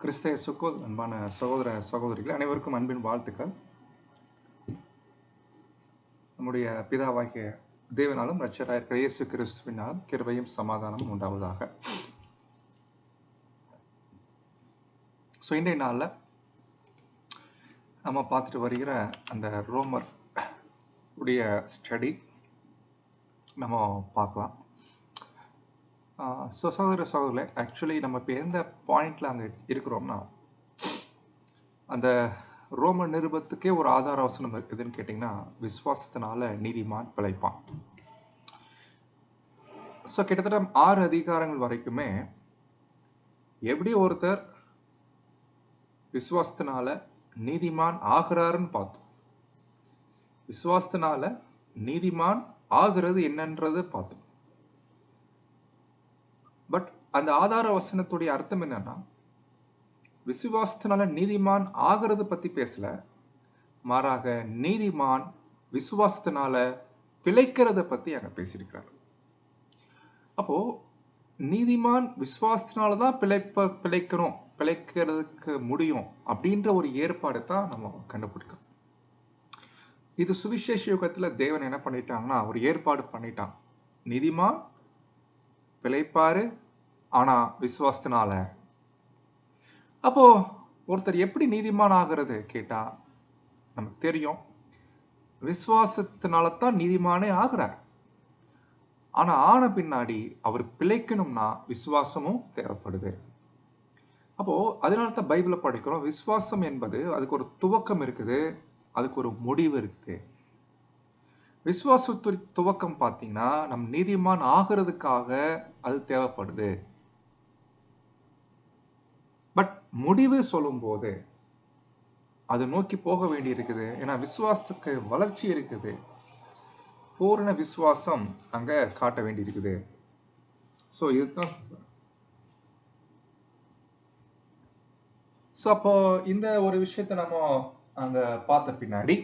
கிறிஸ்த இயேசுக்குள் அன்பான சகோதர சகோதரிகள் அனைவருக்கும் அன்பின் வாழ்த்துக்கள். நம்முடைய பிதாவாகிய தேவனாலும் இரட்சகராகிய இருக்கிற இயேசு கிறிஸ்துவினால் கிருபையும் சமாதானமும் உண்டாவதாக. இன்றைய நாளில் நம்ம பார்த்துட்டு வருகிற அந்த ரோமர் உடைய ஸ்டடி நம்ம பார்க்கலாம். சகோதர சகோதரர்களே, ஆக்சுவலி நம்ம இப்போ எந்த பாயிண்ட்ல அங்கே இருக்கிறோம்னா, அந்த ரோம நிருபத்துக்கே ஒரு ஆதார வசனம் இருக்குதுன்னு கேட்டிங்கன்னா, விசுவாசத்தினால நீதிமான் பிழைப்பான். கிட்டத்தட்ட 6 அதிகாரங்கள் வரைக்குமே எப்படி ஒருத்தர் விசுவாசத்தினால நீதிமான் ஆகிறாருன்னு பார்த்தோம். விசுவாசத்தினால நீதிமான் ஆகிறது என்னன்றது பார்த்தோம். பட் அந்த ஆதார வசனத்துடைய அர்த்தம் என்னன்னா, விசுவாசத்தினால நீதிமான் ஆகிறது பத்தி பேசல, மாறாக நீதிமான் விசுவாசத்தினால பிழைக்கிறத பத்தி அங்க பேசியிருக்கிறார். அப்போ நீதிமான் விசுவாசத்தினாலதான் பிழைக்கிறதுக்கு முடியும் அப்படின்ற ஒரு ஏற்பாடு தான் நம்ம கண்டுபிடிக்கிறோம். இது சுவிசேஷ யுகத்துல தேவன் என்ன பண்ணிட்டாங்கன்னா, ஒரு ஏற்பாடு பண்ணிட்டான். நீதிமான் பிழைப்பாரு, ஆனா விசுவாசத்தினால. அப்போ ஒருத்தர் எப்படி நீதிமான் ஆகிறது கேட்டா நமக்கு தெரியும், விசுவாசத்தினாலதான் நீதிமானே ஆகிறார். ஆனா ஆன பின்னாடி அவர் பிழைக்கணும்னா விசுவாசமும் தேவைப்படுது. அப்போ அதனாலதான் பைபிளை படிக்கிறோம். விசுவாசம் என்பது அதுக்கு ஒரு துவக்கம் இருக்குது, அதுக்கு ஒரு முடிவு இருக்குது. விசுவாச துவக்கம் பார்த்தீங்கன்னா, நம் நீதிமான் ஆகிறதுக்காக அது தேவைப்படுது. பட் முடிவு சொல்லும் போது அது நோக்கி போக வேண்டி இருக்குது. ஏன்னா விசுவாசத்துக்கு வளர்ச்சி இருக்குது, பூரண விசுவாசம் அங்க காட்ட வேண்டி இருக்குது. இதுதான். அப்போ இந்த ஒரு விஷயத்தை நம்ம அங்க பார்த்த பின்னாடி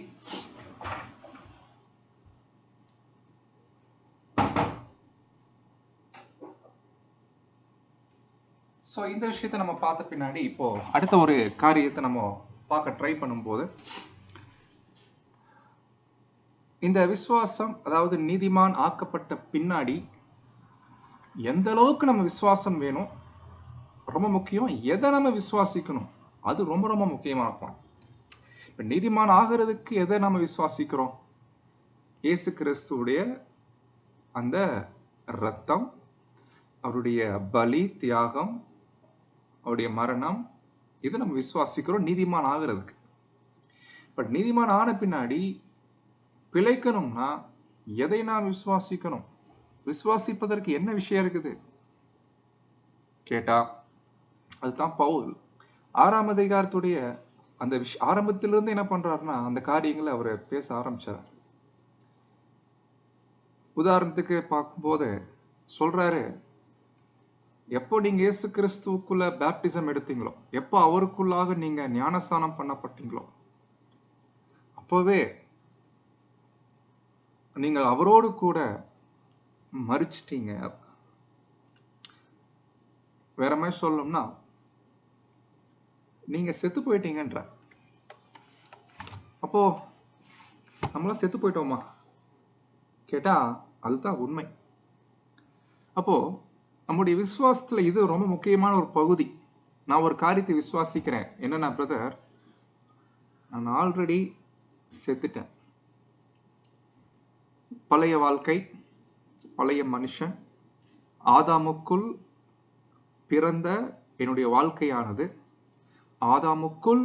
இந்த விஷயத்தை நம்ம பார்த்த பின்னாடி இப்போ அடுத்த ஒரு காரியத்தை நம்ம பார்க்க ட்ரை பண்ணும்போது, இந்த விசுவாசம், அதாவது நீதிமான் ஆக்கப்பட்ட பின்னாடி எந்த அளவுக்கு நம்ம விசுவாசம் வேணும் ரொம்ப முக்கியம். எதை நம்ம விசுவாசிக்கணும் அது ரொம்ப ரொம்ப முக்கியமான பாயிண்ட். இப்ப நீதிமான் ஆகிறதுக்கு எதை நம்ம விசுவாசிக்கிறோம்? இயேசு கிறிஸ்துவுடைய அந்த இரத்தம், அவருடைய பலி தியாகம், அவருடைய மரணம், இதை நம்ம விசுவாசிக்கிறோம் நீதிமான் ஆகிறதுக்கு. பட் நீதிமான் ஆன பின்னாடி பிழைக்கணும்னா எதை நாம் விசுவாசிக்கணும்? விசுவாசிப்பதற்கு என்ன விஷயம் இருக்குது கேட்டா, அதுதான் பவுல் 6ஆம் அதிகாரத்துடைய அந்த ஆரம்பத்திலிருந்து என்ன பண்றாருன்னா, அந்த காரியங்களை அவர் பேச ஆரம்பிச்சார். உதாரணத்துக்கு பார்க்கும்போது சொல்றாரு, எப்போ நீங்க இயேசு கிறிஸ்துவுக்குள்ள பேப்டிசம் எடுத்தீங்களோ, எப்போ அவருக்குள்ளாக நீங்க ஞானஸ்தானம் பண்ணப்பட்டீங்களோ, அப்பவே நீங்கள் அவரோடு கூட மரிச்சிட்டீங்க. வேற மாதிரி சொல்லணும்னா, நீங்க செத்து போயிட்டீங்கன்ற. அப்போ நம்மளாம் செத்து போயிட்டோமா கேட்டா அதுதான் உண்மை. அப்போ நம்முடைய விசுவாசத்துல இது ரொம்ப முக்கியமான ஒரு பகுதி. நான் ஒரு காரியத்தை விசுவாசிக்கிறேன், என்னன்னா பிரதர், நான் ஆல்ரெடி செத்துட்டேன். பழைய வாழ்க்கை, பழைய மனுஷன், ஆதாமுக்குள் பிறந்த என்னுடைய வாழ்க்கையானது, ஆதாமுக்குள்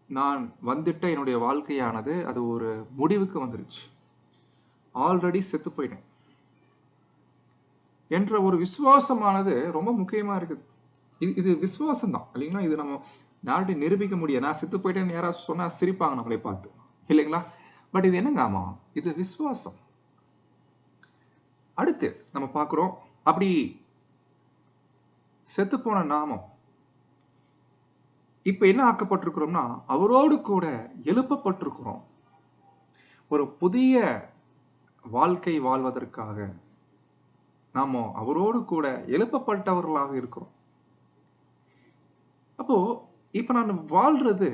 நான் வந்துட்ட என்னுடைய வாழ்க்கையானது, அது ஒரு முடிவுக்கு வந்துருச்சு. ஆல்ரெடி செத்து போயிட்டேன் என்ற ஒரு விசுவாசமானது ரொம்ப முக்கியமா இருக்குது. இது விசுவாசம் தான் இல்லைங்களா? இது நம்ம யார்கிட்டையும் நிரூபிக்க முடியாது. நான் செத்து போயிட்டேன்னு யாராவது சொன்னா சிரிப்பாங்க நம்மளை பார்த்து, இல்லைங்களா? பட் இது என்னங்க, ஆமா, இது விசுவாசம். அடுத்து நம்ம பார்க்கிறோம், அப்படி செத்து போன நாமம் இப்ப என்ன ஆக்கப்பட்டிருக்கிறோம்னா, அவரோடு கூட எழுப்பப்பட்டிருக்கிறோம். ஒரு புதிய வாழ்க்கை வாழ்வதற்காக நாம அவரோடு கூட எழுப்பப்பட்டவர்களாக இருக்கிறோம். அப்போ இப்ப நான் வாழ்றது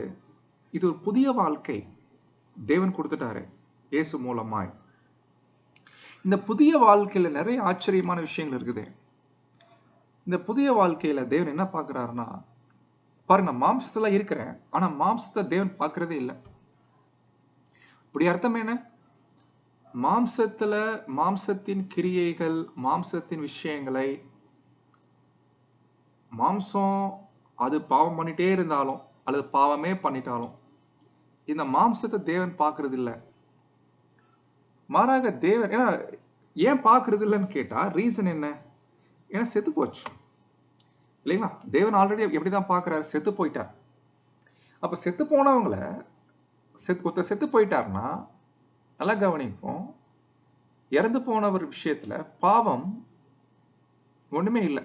இது ஒரு புதிய வாழ்க்கை தேவன் கொடுத்துட்டாரு இயேசு மூலமாய். இந்த புதிய வாழ்க்கையில நிறைய ஆச்சரியமான விஷயங்கள் இருக்குது. இந்த புதிய வாழ்க்கையில தேவன் என்ன பார்க்கிறாருன்னா, பாருங்க, மாம்சத்துல இருக்கிறேன், ஆனா மாம்சத்தை தேவன் பார்க்கிறதே இல்லை. இப்படி அர்த்தம் என்ன? மாம்சத்துல மாம்சத்தின் கிரியைகள், மாம்சத்தின் விஷயங்களை, மாம்சம் அது பாவம் பண்ணிட்டே இருந்தாலும் அல்லது பாவமே பண்ணிட்டாலும் இந்த மாம்சத்தை தேவன் பார்க்கறது இல்லை. மாறாக தேவன் ஏன் பார்க்கறது இல்லைன்னு கேட்டா ரீசன் என்ன? ஏன்னா செத்து போச்சு இல்லைங்களா? தேவன் ஆல்ரெடி எப்படிதான் பார்க்கிறாரு? செத்து போயிட்டார். அப்ப செத்து போனவங்கள ஒருத்தர் செத்து போயிட்டாருன்னா நல்லா கவனிப்போம், இறந்து போனவர் விஷயத்துல பாவம் ஒண்ணுமே இல்லை.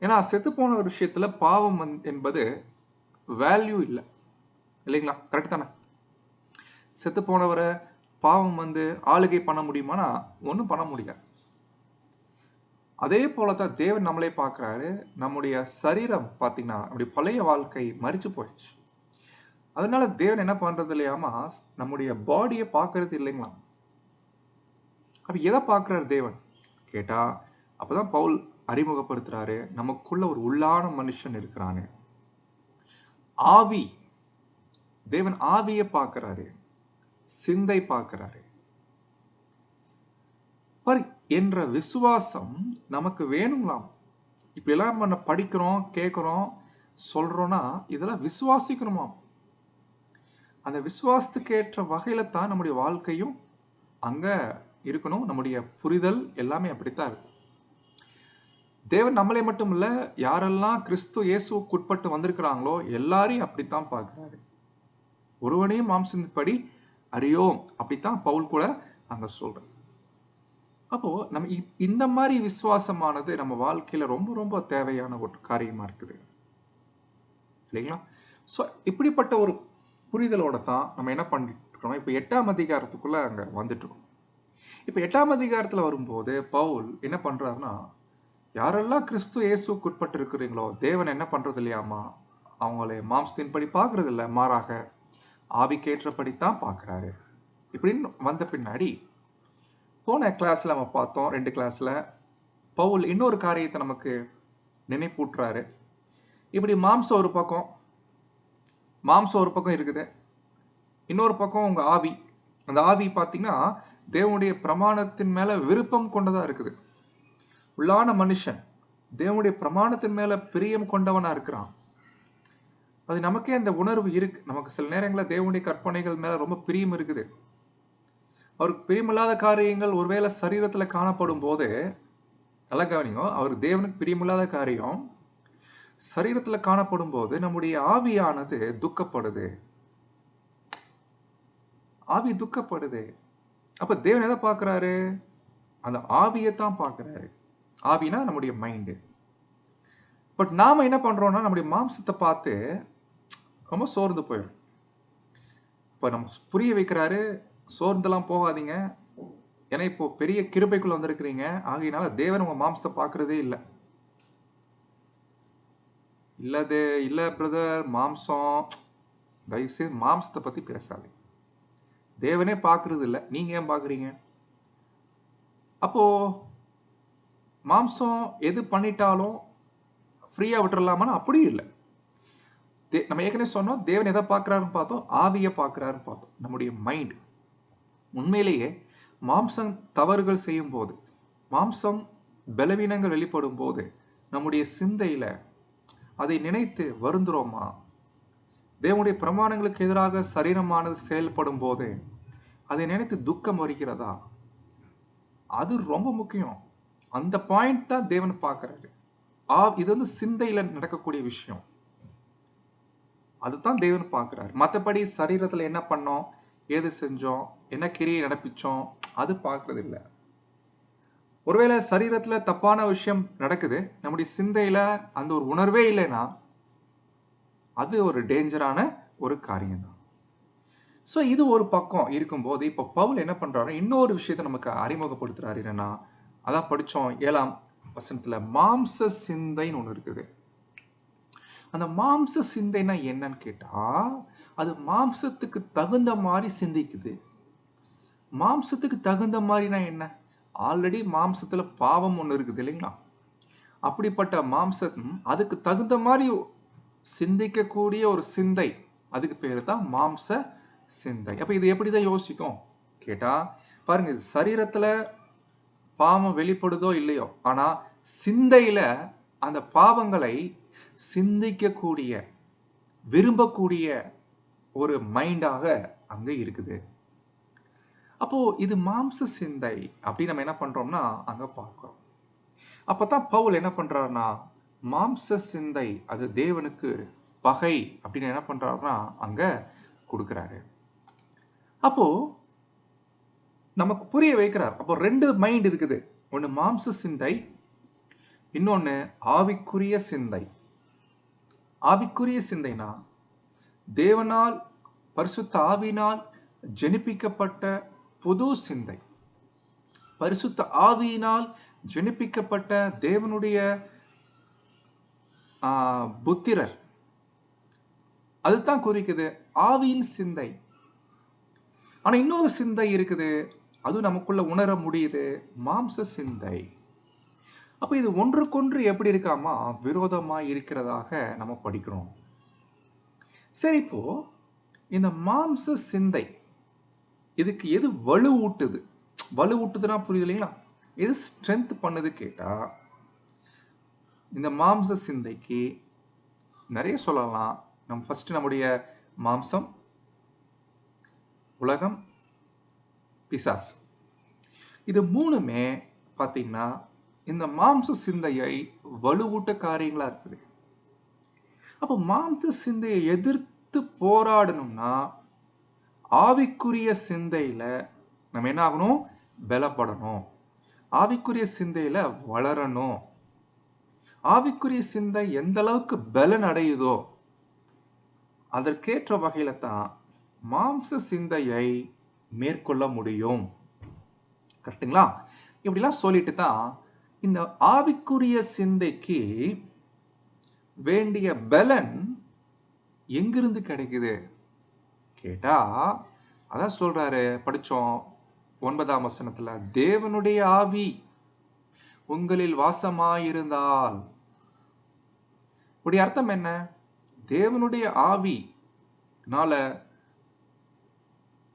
ஏன்னா செத்து போன ஒரு விஷயத்துல பாவம் என்பது வேல்யூ இல்லை இல்லைங்களா? கரெக்ட் தானே? செத்து போனவரை பாவம் ஆளுகை பண்ண முடியுமானா ஒன்றும் பண்ண முடியாது. அதே போலதான் தேவன் நம்மளே பார்க்கிறாரு. நம்முடைய சரீரம் பார்த்தீங்கன்னா அப்படி பழைய வாழ்க்கை மரிச்சு போயிடுச்சு. அதனால தேவன் என்ன பண்றது இல்லையாமா, நம்முடைய பாடியை பார்க்கறது இல்லைங்களா? அப்ப எதை பார்க்கிறார் தேவன் கேட்டா, அப்பதான் பவுல் அறிமுகப்படுத்துறாரு, நமக்குள்ள ஒரு உள்ளான மனுஷன் இருக்கிறானு. ஆவி, தேவன் ஆவியை பார்க்கிறாரு, சிந்தை பார்க்கிறாரு. என்ற விசுவாசம் நமக்கு வேணுங்களாம். இப்ப எல்லாம் நம்ம படிக்கிறோம், கேட்கிறோம், சொல்றோம்னா இதெல்லாம் விசுவாசிக்கணுமா? அந்த விசுவாசத்துக்கு ஏற்ற வகையில தான் நம்முடைய வாழ்க்கையும் அங்க இருக்கணும். நம்முடைய புரிதல் எல்லாமே அப்படித்தான் இருக்கும். தேவன் நம்மளை மட்டும் இல்ல, யாரெல்லாம் கிறிஸ்து இயேசுவுக்கு உட்பட்டு வந்திருக்கிறாங்களோ எல்லாரையும் அப்படித்தான் பார்க்கிறாரு. ஒருவனையும் மாம்சத்தின்படி அறியோம், அப்படித்தான் பவுல் கூட அங்க சொல்றேன். அப்போ நம்ம இந்த மாதிரி விசுவாசமானது நம்ம வாழ்க்கையில ரொம்ப ரொம்ப தேவையான ஒரு காரியமா இருக்குது இல்லைங்களா? சோ இப்படிப்பட்ட ஒரு புரிதலோட தான் நம்ம என்ன பண்ணிட்டு இருக்கோம். இப்ப 8ஆம் அதிகாரத்துக்குள்ள அங்க வந்துட்டு இருக்கோம். இப்ப 8ஆம் அதிகாரத்துல வரும்போது பவுல் என்ன பண்றாருன்னா, யாரெல்லாம் கிறிஸ்து இயேசுவுக்கு உட்பட்டு இருக்கிறீங்களோ தேவன் என்ன பண்றது இல்லையாமா, அவங்களை மாம்சத்தின்படி பார்க்கறது இல்லை, மாறாக ஆவிக்கேற்றபடித்தான் பார்க்கிறாரு. இப்படின்னு வந்த பின்னாடி போன கிளாஸ்ல நம்ம பார்த்தோம், 2 கிளாஸ்ல பவுல் இன்னொரு காரியத்தை நமக்கு நினைப்பூட்டுறாரு. இப்படி மாம்சம் ஒரு பக்கம் இருக்குது, இன்னொரு பக்கம் உங்க ஆவி. அந்த ஆவி பாத்தீங்கன்னா தேவனுடைய பிரமாணத்தின் மேல விருப்பம் கொண்டதா இருக்குது. உள்ளான மனுஷன் தேவனுடைய பிரமாணத்தின் மேல பிரியம் கொண்டவனா இருக்கிறான். அது நமக்கே அந்த உணர்வு இருக்கு. நமக்கு சில நேரங்களில் தேவனுடைய கற்பனைகள் மேல ரொம்ப பிரியம் இருக்குது. அவருக்கு பிரியமில்லாத காரியங்கள் ஒருவேளை சரீரத்துல காணப்படும் போது, நல்லா கவனிங்க, அவர் தேவனுக்கு பிரியமில்லாத காரியம் சரீரத்துல காணப்படும் போது நம்முடைய ஆவியானது துக்கப்படுது. ஆவி துக்கப்படுது. அப்ப தேவன் எதை பார்க்கிறாரு? அந்த ஆவியைத்தான் பார்க்கிறாரு. ஆவினா நம்முடைய மைண்டு. பட் நாம என்ன பண்றோம்னா நம்முடைய மாம்சத்தை பார்த்து ரொம்ப சோர்ந்து போயிடும். இப்ப நம்ம புரிய வைக்கிறாரு, சோர்ந்தெல்லாம் போகாதீங்க, ஏன்னா இப்போ பெரிய கிருபைக்குள்ள வந்திருக்கிறீங்க, ஆகையினால தேவன் உங்க மாம்சத்தை பார்க்கறதே இல்லை. இல்ல பிரதர், மாம்சம், தயவுசெய்து மாம்சத்தை பத்தி பேசாது. தேவனே பார்க்கறது இல்லை, நீங்க ஏன் பாக்குறீங்க? அப்போ மாம்சம் எது பண்ணிட்டாலும் ஃப்ரீயா விட்டுறலாமா? அப்படியும் இல்லை. நம்ம ஏற்கனவே சொன்னோம், தேவன் எதை பார்க்கிறாருன்னு பார்த்தோம், ஆவியை பார்க்கிறாருன்னு பார்த்தோம். நம்முடைய மைண்ட் உண்மையிலேயே மாம்சம் தவறுகள் செய்யும் போது, மாம்சம் பலவீனங்கள் வெளிப்படும் போது நம்முடைய சிந்தையில அதை நினைத்து வருந்துறோமா? தேவனுடைய பிரமாணங்களுக்கு எதிராக சரீரமானது செயல்படும் போது அதை நினைத்து துக்கம் வருகிறதா? அது ரொம்ப முக்கியம். அந்த பாயிண்ட் தான் தேவன் பார்க்கிறாரு. இது சிந்தையில நடக்கக்கூடிய விஷயம், அதுதான் தேவன் பார்க்கிறாரு. மற்றபடி சரீரத்துல என்ன பண்ணோம், ஏது செஞ்சோம், என்ன கிரியை நடப்பிச்சோம், அது பார்க்கறது இல்லை. ஒருவேளை சரீரத்துல தப்பான விஷயம் நடக்குது, நம்முடைய சிந்தையில அந்த ஒரு உணர்வே இல்லைன்னா அது ஒரு டேஞ்சரான ஒரு காரியம் தான். சோ இது ஒரு பக்கம் இருக்கும்போது இப்ப பவுல் என்ன பண்றாரு, இன்னொரு விஷயத்த நமக்கு அறிமுகப்படுத்துறாரு. என்னன்னா, அதான் படிச்சோம் 7ஆம் வசனத்துல, மாம்ச சிந்தைன்னு ஒண்ணு இருக்குது. அந்த மாம்ச சிந்தைனா என்னன்னு கேட்டா, அது மாம்சத்துக்கு தகுந்த மாதிரி சிந்திக்குது. மாம்சத்துக்கு தகுந்த மாதிரினா என்ன? ஆல்ரெடி மாம்சத்துல பாவம் ஒண்ணு இருக்குது இல்லைங்களா? அப்படிப்பட்ட மாம்சம் அதுக்கு தகுந்த மாதிரி சிந்திக்கக்கூடிய ஒரு சிந்தை, அதுக்கு பேரு தான் மாம்ச சிந்தை. அப்ப இது எப்படிதான் யோசிக்கும் கேட்டா, பாருங்க, இது சரீரத்துல பாவம் வெளிப்படுதோ இல்லையோ, ஆனா சிந்தையில அந்த பாவங்களை சிந்திக்கக்கூடிய, விரும்பக்கூடிய ஒரு மைண்டாக அங்க இருக்குது. அப்போ இது மாம்ச சிந்தை அப்படி நம்ம என்ன பண்றோம்னா அங்க பார்க்கிறோம். அப்பதான் பவுல் என்ன பண்றாருன்னா, மாம்ச சிந்தை அது தேவனுக்கு பகை அப்படின்னு என்ன பண்றாருன்னா அங்க கொடுக்கிறாரு. அப்போ நமக்கு புரிய வைக்கிறார். அப்போ ரெண்டு மைண்ட் இருக்குது. ஒன்னு மாம்ச சிந்தை, இன்னொன்னு ஆவிக்குரிய சிந்தை. ஆவிக்குரிய சிந்தைனா தேவனால், பரிசுத்த ஆவியினால் ஜெனிப்பிக்கப்பட்ட புது சிந்தை. பரிசுத்த ஆவியினால் ஜெனிப்பிக்கப்பட்ட தேவனுடைய புத்திரர், அதுதான் குறிக்குது ஆவியின் சிந்தை. ஆனா இன்னொரு சிந்தை இருக்குது, அது நமக்குள்ள உணர முடியுது, மாம்ச சிந்தை. அப்ப இது ஒன்றுக்கொன்று எப்படி இருக்காமா விரோதமா இருக்கிறதாக நம்ம படிக்கிறோம். சரி, இப்போ இந்த மாம்ச சிந்தை இதுக்கு எது வலுவூட்டுது? வலுவூட்டுதுன்னா புரியுது இல்லைங்களா? எது ஸ்ட்ரென்த் பண்ணுது கேட்டா, இந்த மாம்ச சிந்தைக்கு நிறைய சொல்லலாம். நம்ம ஃபர்ஸ்ட் நம்முடைய மாம்சம், உலகம், பிசாஸ், இது மூணுமே பாத்தீங்கன்னா இந்த மாம்ச சிந்தையை வலுவூட்ட காரியங்களா இருக்குது. அப்ப மாம்ச சிந்தையை எதிர்த்து போராடணும்னா ஆவிக்குரிய சிந்தையில நம்ம என்ன ஆகணும்? பலப்படணும். ஆவிக்குரிய சிந்தையில வளரணும். ஆவிக்குரிய சிந்தை எந்த அளவுக்கு பலன் அடையுதோ அதற்கேற்ற வகையில தான் மாம்ச சிந்தையை மேற்கொள்ள முடியும். கரெக்டுங்களா? இப்படிலாம் சொல்லிட்டு தான் இந்த ஆவிக்குரிய சிந்தைக்கு வேண்டிய பலன் எங்கிருந்து கிடைக்குது கேட்டா, அதான் சொல்றாரு, படிச்சோம் 9ஆம் வசனத்துல, தேவனுடைய ஆவி உங்களில் வாசமாயிருந்தால். இப்படி அர்த்தம் என்ன? தேவனுடைய ஆவினால,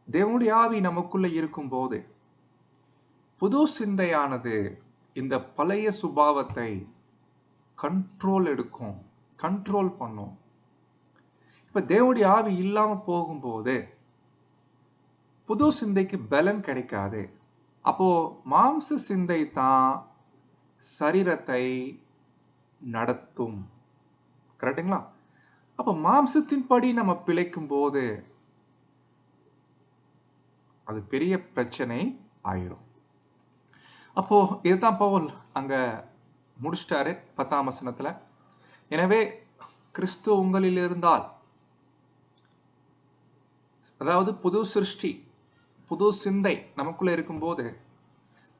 தேவனுடைய ஆவி நமக்குள்ள இருக்கும் போது புது சிந்தையானது இந்த பழைய சுபாவத்தை கண்ட்ரோல் எடுக்கும், கண்ட்ரோல் பண்ணும். இப்ப தேவனுடைய ஆவி இல்லாம போகும்போது புது சிந்தைக்கு பலன் கிடைக்காது. அப்போ மாம்ச சிந்தை தான் சரீரத்தை நடத்தும். கரெக்டுங்களா? அப்ப மாம்சத்தின் படி நம்ம பிழைக்கும் போது அது பெரிய பிரச்சனை ஆயிரும். அப்போ இதுதான் பவுல் அங்க முடிச்சிட்டாரு 10ஆம் வசனத்துல. எனவே கிறிஸ்து உங்களில் இருந்தால், அதாவது புது சிருஷ்டி, புது சிந்தை நமக்குள்ள இருக்கும்போது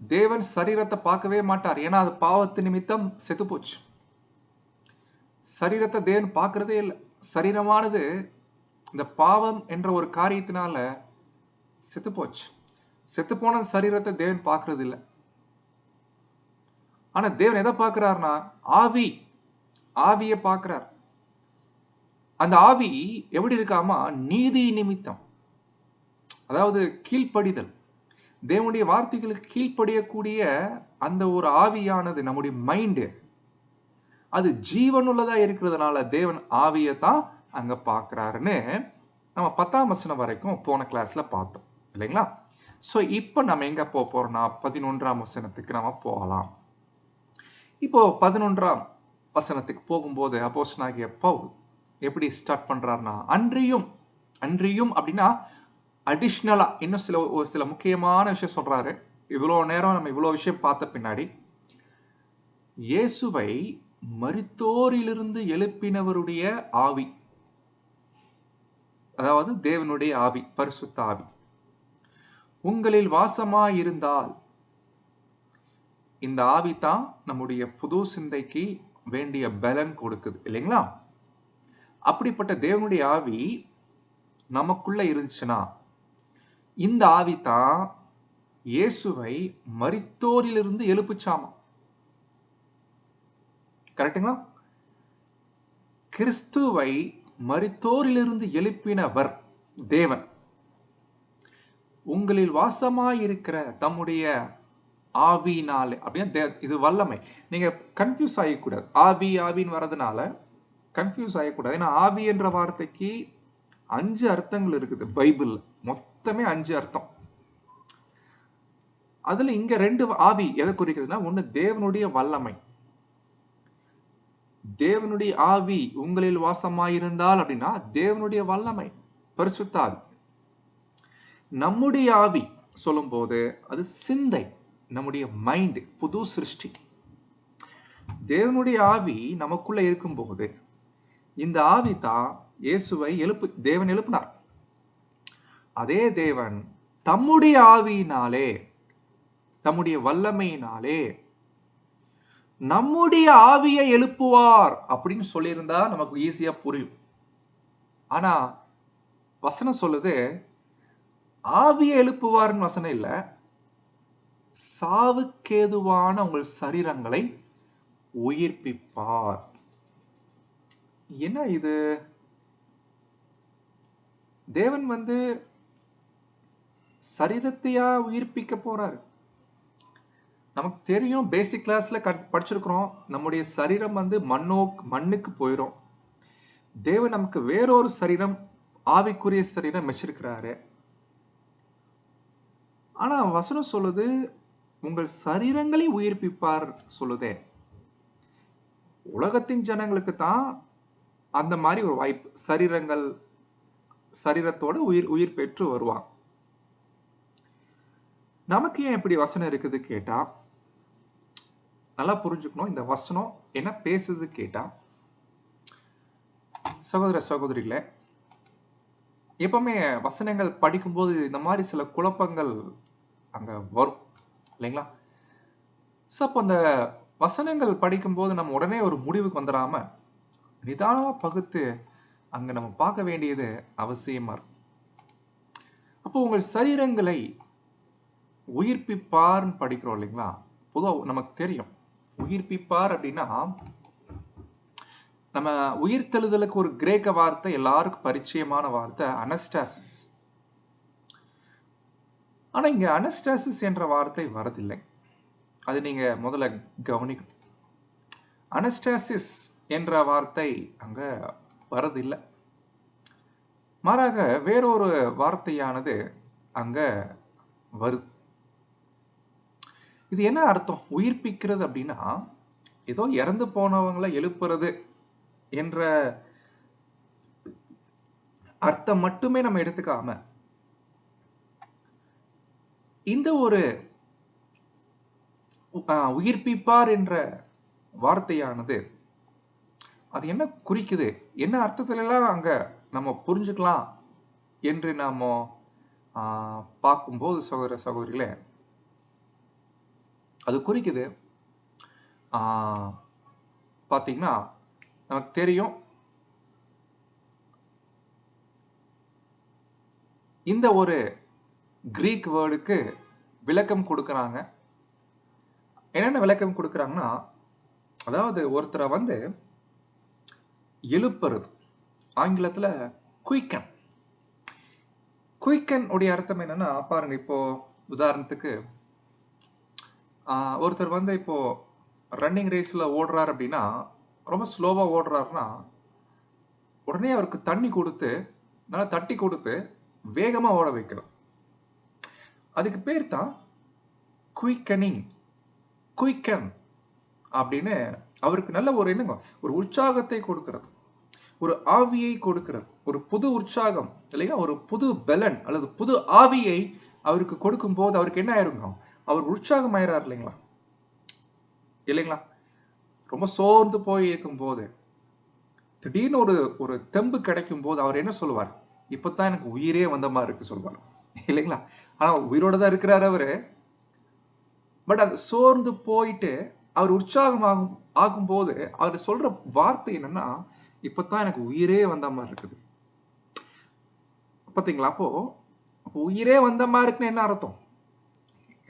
தேவன் சரீரத்தை பார்க்கவே மாட்டார். ஏன்னா அது பாவத்து நிமித்தம் செத்து போச்சு. சரீரத்தை தேவன் பார்க்கறதே இல்லை. சரீரமானது இந்த பாவம் என்ற ஒரு காரியத்தினால செத்து போச்சு. செத்து போன சரீரத்தை தேவன் பார்க்கறது இல்லை. ஆனா தேவன் எதை பார்க்கிறார்னா ஆவி, ஆவியை பார்க்கிறார். அந்த ஆவி எப்படி இருக்காமா? நீதி நிமித்தம், அதாவது கீழ்ப்படிதல், தேவனுடைய வார்த்தைகளுக்கு கீழ்ப்படியக்கூடிய அந்த ஒரு ஆவியானது நம்முடைய மைண்டு அது ஜீவனுள்ளதா இருக்கிறதுனால தேவன் ஆவியை தான் அங்க பார்க்கிறாருன்னு நம்ம 10ஆம் வசனம் வரைக்கும் போன கிளாஸ்ல பார்த்தோம் இல்லைங்களா? சோ இப்ப நம்ம எங்க போறோம்னா 11ஆம் வசனத்துக்கு நம்ம போகலாம். இப்போ 11ஆம் வசனத்துக்கு போகும்போது அப்போஸ்தலனாகிய பவுல் எப்படி ஸ்டார்ட் பண்றாருன்னா, அன்றியும், அன்றியும் அப்படின்னா அடிஷ்னலா இன்னும் ஒரு சில முக்கியமான விஷயம் சொல்றாரு. இவ்வளவு நேரம் நம்ம இவ்வளவு விஷயம் பார்த்த பின்னாடி, இயேசுவை மரித்தோரிலிருந்து எழுப்பினவருடைய ஆவி, அதாவது தேவனுடைய ஆவி, பரிசுத்த ஆவி உங்களில் வாசமாயிருந்தால், இந்த ஆவி தான் நம்முடைய புது சிந்தைக்கு வேண்டிய பலன் கொடுக்குது இல்லைங்களா? அப்படிப்பட்ட தேவனுடைய ஆவி நமக்குள்ள இருந்துச்சுன்னா இந்த ஆவி தான் இயேசுவை மரித்தோரிலிருந்து எழுப்புச்சாமா. கரெக்டுங்களா? கிறிஸ்துவை மரித்தோரிலிருந்து எழுப்பினவர் தேவன். உங்களில் வாசமாயிருக்கிற தம்முடைய ஆவியினாலே அப்படின்னா இது வல்லமை. நீங்க கன்ஃபியூஸ் ஆகக்கூடாது. ஆவின்னு வர்றதுனால கன்ஃபியூஸ் ஆகக்கூடாது. ஏன்னா ஆவி என்ற வார்த்தைக்கு 5 அர்த்தங்கள் இருக்குது பைபிள். மொத்தமே 5 அர்த்தம். அதுல இங்க 2 ஆவி எதை குறிக்கிறதுனா, ஒண்ணு தேவனுடைய வல்லமை. தேவனுடைய ஆவி உங்களில் வாசமாயிருந்தால் அப்படின்னா தேவனுடைய வல்லமை, பரிசுத்த ஆவி. நம்முடைய ஆவி சொல்லும் போது அது சிந்தை, நம்முடைய மைண்ட், புது சிருஷ்டி. தேவனுடைய ஆவி நமக்குள்ள இருக்கும் போது இந்த ஆவி தான் இயேசுவை தேவன் எழுப்பினார். அதே தேவன் தம்முடைய ஆவியினாலே, தம்முடைய வல்லமையினாலே நம்முடைய ஆவியை எழுப்புவார் அப்படின்னு சொல்லியிருந்தா நமக்கு ஈஸியா புரியும். ஆனா வசனம் சொல்லுது ஆவியை எழுப்புவார்னு வசனம் இல்ல, சாவுக்கேதுவான உங்கள் சரீரங்களை உயிர்ப்பிப்பார். என்ன இது? தேவன் சரீரத்தையா உயிர்ப்பிக்க போறாரு? நமக்கு தெரியும், பேசிக் கிளாஸ்ல படிச்சிருக்கிறோம், நம்முடைய சரீரம் மண்ணுக்கு போயிடும். தேவன் நமக்கு வேறொரு சரீரம், ஆவிக்குரிய சரீரம் வச்சிருக்கிறாரு. ஆனா வசனம் சொல்லுது உங்கள் சரீரங்களை உயிர்ப்பிப்பார் சொல்லுதே. உலகத்தின் ஜனங்களுக்கு தான் அந்த மாதிரி ஒரு வாய்ப்பு. சரீரத்தோட உயிர் பெற்று வருவாங்க. நமக்கு ஏன் இப்படி வசனம் இருக்குது கேட்டா, நல்லா புரிஞ்சுக்கணும் இந்த வசனம் என்ன பேசுது கேட்டா, சகோதர சகோதரிகளே, எப்பவுமே வசனங்கள் படிக்கும்போது இந்த மாதிரி சில குழப்பங்கள் அங்க வரும் இல்லைங்களா? அப்போ அந்த வசனங்கள் படிக்கும்போது நம்ம உடனே ஒரு முடிவுக்கு வந்துடாம நிதானமா பகுத்து அங்க நம்ம பார்க்க வேண்டியது அவசியமா இருக்கும். அப்போ உங்கள் சரீரங்களை உயிர்ப்பிப்பார்னு படிக்கிறோம் இல்லைங்களா? பொதுவா நமக்கு தெரியும் உயிர்ப்பிப்பார் அப்படின்னா, நம்ம உயிர்த்தெழுதலுக்கு ஒரு கிரேக்க வார்த்தை எல்லாருக்கும் பரிச்சயமான வார்த்தை அனஸ்டாசிஸ். ஆனா இங்க அனஸ்டாசிஸ் என்ற வார்த்தை வரதில்லை. அது நீங்க முதல்ல கவனிக்கணும். அனஸ்டாசிஸ் என்ற வார்த்தை அங்க வரதில்லை. மாறாக வேறொரு வார்த்தையானது அங்க வருது. இது என்ன அர்த்தம்? உயிர்ப்பிக்கிறது அப்படின்னா ஏதோ இறந்து போனவங்களை எழுப்புறது என்ற அர்த்தம் மட்டுமே நம்ம எடுத்துக்காம, இந்த ஒரு உயிர்ப்பிப்பார் என்ற வார்த்தையானது அது என்ன குறிக்குது, என்ன அர்த்தத்துல எல்லாம் அங்க நம்ம புரிஞ்சுக்கலாம் என்று நாம பார்க்கும்போது சகோதர சகோதரிகளே, அது குறிக்குது பாத்தீங்கன்னா நமக்கு தெரியும், இந்த ஒரு கிரீக் வேர்டுக்கு விளக்கம் கொடுக்கறாங்க. என்னென்ன விளக்கம் கொடுக்கறாங்கன்னா, அதாவது ஒருத்தரை எழுப்புறது, ஆங்கிலத்துல குயிக்கன். குயிக்கன் உடைய அர்த்தம் என்னன்னா பாருங்க, இப்போ உதாரணத்துக்கு ஒருத்தர் இப்போ ரன்னிங் ரேஸ்ல ஓடுறாரு அப்படின்னா, ரொம்ப ஸ்லோவா ஓடுறாருன்னா உடனே அவருக்கு தண்ணி கொடுத்து நல்லா தட்டி கொடுத்து வேகமா ஓட வைக்கிறோம். அதுக்கு பேர் தான் குயிக்கனிங், குயிக்கன் அப்படின்னு. அவருக்கு நல்ல ஒரு என்னங்க, ஒரு உற்சாகத்தை கொடுக்கிறது, ஒரு ஆவியை கொடுக்கிறது, ஒரு புது உற்சாகம் இல்லைங்களா, ஒரு புது பலன் அல்லது புது ஆவியை அவருக்கு கொடுக்கும் போது அவருக்கு என்ன ஆயிருங்க, அவர் உற்சாகம் ஆயிராரு இல்லைங்களா? இல்லைங்களா? ரொம்ப சோர்ந்து போய் இருக்கும் போது திடீர்னு ஒரு தெம்பு கிடைக்கும் போது அவர் என்ன சொல்லுவார்? இப்பதான் எனக்கு உயிரே வந்த மாதிரி இருக்கு சொல்லுவார் இல்லைங்களா? ஆனா உயிரோட தான் இருக்கிறாரு அவரு. பட் அது சோர்ந்து போயிட்டு அவர் உற்சாகம் ஆகும் போது அவர் சொல்ற வார்த்தை என்னன்னா, இப்பதான் எனக்கு உயிரே வந்த மாதிரி இருக்குது. பாத்தீங்களா? அப்போ உயிரே வந்த மாதிரி இருக்குன்னு என்ன அர்த்தம்?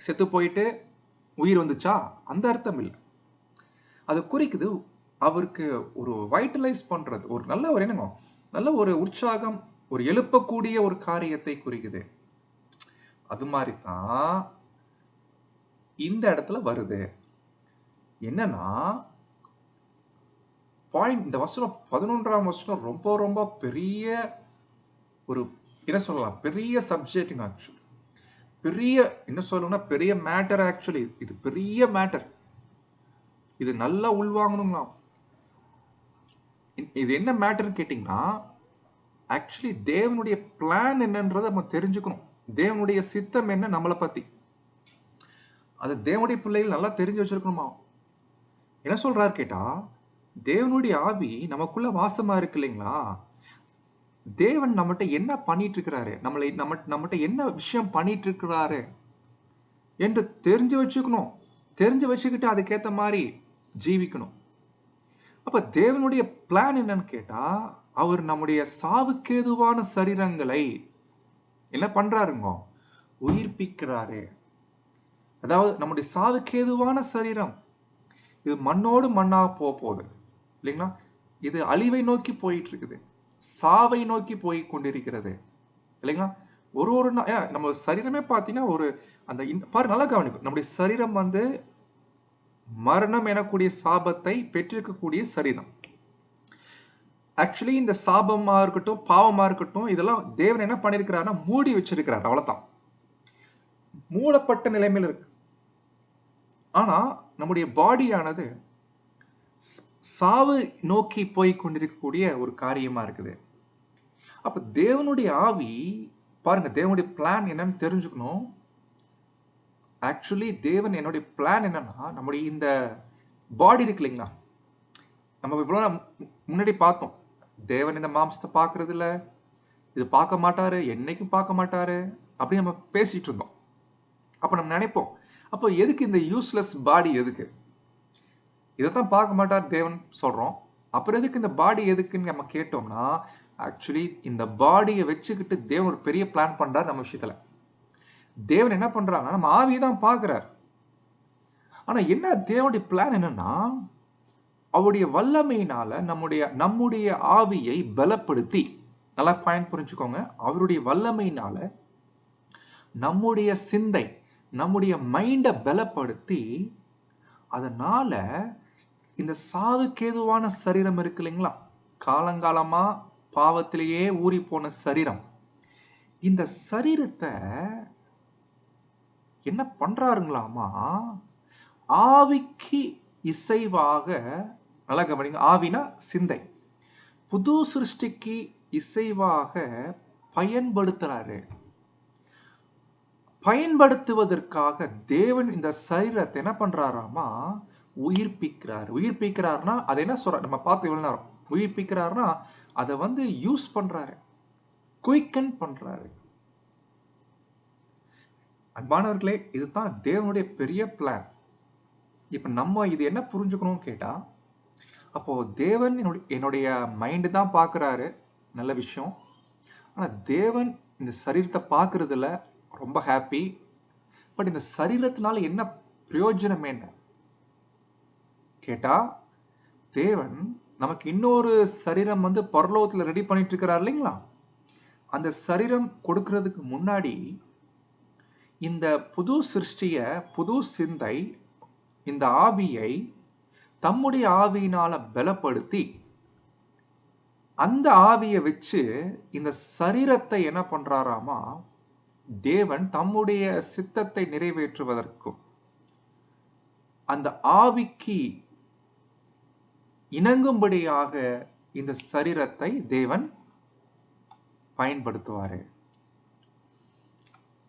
செத்து போயிட்டு உயிர் வந்துச்சா? அந்த அர்த்தம் இல்லை. அது குறிக்குது அவருக்கு ஒரு வைட்டலைஸ் பண்றது, ஒரு நல்ல ஒரு என்னங்க, நல்ல ஒரு உற்சாகம், ஒரு எழுப்பக்கூடிய ஒரு காரியத்தை குறிக்குது. அது மாதிரி தான் இந்த இடத்துல வருது. என்னன்னா பாயிண்ட், இந்த வசனம் 11ஆம் வசனம் ரொம்ப ரொம்ப பெரிய ஒரு என்ன சொல்லலாம், பெரிய சப்ஜெக்ட். ஆக்சுவலி பெரிய என்ன சொல்லணும்னா பெரிய மேட்டர். ஆக்சுவலி இது பெரிய மேட்டர். இது நல்லா உள்வாங்கணும்னா இது என்ன மேட்டர்னு கேட்டீங்கன்னா, ஆக்சுவலி தேவனுடைய பிளான் என்னன்றதை நம்ம தெரிஞ்சுக்கணும். தேவனுடைய சித்தம் என்ன நம்மளை பத்தி, அது தேவனுடைய பிள்ளைகள் நல்லா தெரிஞ்சு வச்சிருக்கணுமா. என்ன சொல்றாரு கேட்டா, தேவனுடைய ஆவி நமக்குள்ள வாசமா இருக்கு இல்லைங்களா? தேவன் நம்மகிட்ட என்ன பண்ணிட்டு இருக்கிறாரு, நம்மகிட்ட என்ன விஷயம் பண்ணிட்டு இருக்கிறாரு என்று தெரிஞ்சு வச்சுக்கணும். தெரிஞ்சு வச்சுக்கிட்டு அதுக்கேத்த மாதிரி ஜீவிக்கணும். அப்ப தேவனுடைய பிளான் என்னன்னு கேட்டா, அவர் நம்முடைய சாவுக்கேதுவான சரீரங்களை என்ன பண்றாருங்க, உயிர்ப்பிக்கிறாரு. அதாவது நம்முடைய சாவுக்கேதுவான சரீரம் இது மண்ணோடு மண்ணா போகுது இல்லைங்களா? இது அழிவை நோக்கி போயிட்டு இருக்குது, சாவை நோக்கி போய் கொண்டிருக்கிறது இல்லைங்களா? ஒரு நம்ம சரீரமே பார்த்தீங்கன்னா ஒரு அந்த பாரு, நல்லா கவனிக்கும். நம்முடைய சரீரம் வந்து மரணம் எனக்கூடிய சாபத்தை பெற்றிருக்கக்கூடிய சரீரம். ஆக்சுவலி இந்த சாபமா இருக்கட்டும், பாவமா இருக்கட்டும், இதெல்லாம் தேவன் என்ன பண்ணிருக்கிறாருன்னா மூடி வச்சிருக்கிறார். அவ்வளவுதான், மூடப்பட்ட நிலைமையில் இருக்கு. ஆனா நம்முடைய பாடியானது சாவு நோக்கி போய் கொண்டிருக்கக்கூடிய ஒரு காரியமா இருக்குது. அப்ப தேவனுடைய ஆவி பாருங்க, தேவனுடைய பிளான் என்னன்னு தெரிஞ்சுக்கணும். ஆக்சுவலி தேவன் என்னுடைய பிளான் என்னன்னா, நம்முடைய இந்த பாடி இருக்கு இல்லைங்களா, நம்ம இவ்வளவு முன்னாடி பார்த்தோம், தேவன் இந்த மாம்சத்தை பார்க்கறது இல்ல, இது பார்க்க மாட்டாரு, என்னைக்கும் பார்க்க மாட்டாரு அப்படின்னு நம்ம பேசிட்டு இருந்தோம். அப்ப நம்ம நினைப்போம், அப்போ எதுக்கு இந்த யூஸ்லெஸ் பாடி, எதுக்கு இதைத்தான் பார்க்க மாட்டார் தேவன் சொல்றோம், அப்புறம் எதுக்கு இந்த பாடி எதுக்குன்னு நம்ம கேட்டோம்னா, ஆக்சுவலி இந்த பாடியை வச்சுக்கிட்டு தேவன் ஒரு பெரிய பிளான் பண்றாரு நம்ம விஷயத்துல. தேவன் என்ன பண்றாங்கன்னா நம்ம ஆவியதான் பார்க்கிறார். ஆனா என்ன தேவனுடைய பிளான் என்னன்னா, அவருடைய வல்லமையினால நம்முடைய ஆவியை பலப்படுத்தி, நல்லா பாயிண்ட் புரிஞ்சுக்கோங்க, அவருடைய வல்லமையினால நம்முடைய சிந்தை, நம்முடைய மைண்டை பலப்படுத்தி, அதனால இந்த சாவுக்கேதுவான சரீரம் இருக்கு இல்லைங்களா, காலங்காலமா பாவத்திலேயே ஊறி போன சரீரம், இந்த சரீரத்தை என்ன பண்றாருங்களாமா, ஆவிக்கு இசைவாக, நல்லா கவனிங்க, ஆவினா சிந்தை, புது சிருஷ்டிக்கு இசைவாக பயன்படுத்துறாரு. பயன்படுத்துவதற்காக தேவன் இந்த சரீரத்தை என்ன பண்றாராமா, உயிர்ப்பிக்கிறார். உயிர்ப்பிக்கிறார்னா அதை என்ன சொல்ற, நம்ம பார்த்து இவ்வளவு நேரம், உயிர்ப்பிக்கிறார்னா அதை வந்து யூஸ் பண்றாரு, குயிக்கன் பண்றாரு. அன்பானவர்களே, இதுதான் தேவனுடைய பெரிய பிளான். இப்ப நம்ம இது என்ன புரிஞ்சுக்கணும்னு கேட்டா, அப்போ தேவன் என்னுடைய மைண்டு தான் பார்க்கிறாரு, நல்ல விஷயம். ஆனா தேவன் இந்த சரீரத்தை பார்க்கறதுல ரொம்ப ஹாப்பி. பட் இந்த சரீரத்தினால என்ன பிரயோஜனம் என்ன கேட்டா, தேவன் நமக்கு இன்னொரு சரீரம் வந்து பரலோகத்துல ரெடி பண்ணிட்டு இருக்கிறார் இல்லைங்களா? அந்த சரீரம் கொடுக்கிறதுக்கு முன்னாடி இந்த புது சிருஷ்டிய, புது சிந்தை, இந்த ஆவியை தம்முடைய ஆவியினால பலப்படுத்தி, அந்த ஆவியை வச்சு இந்த சரீரத்தை என்ன பண்றாராமா, தேவன் தம்முடைய சித்தத்தை நிறைவேற்றுவதற்கும் அந்த ஆவிக்கு இணங்கும்படியாக இந்த சரீரத்தை தேவன் பயன்படுத்துவாரு.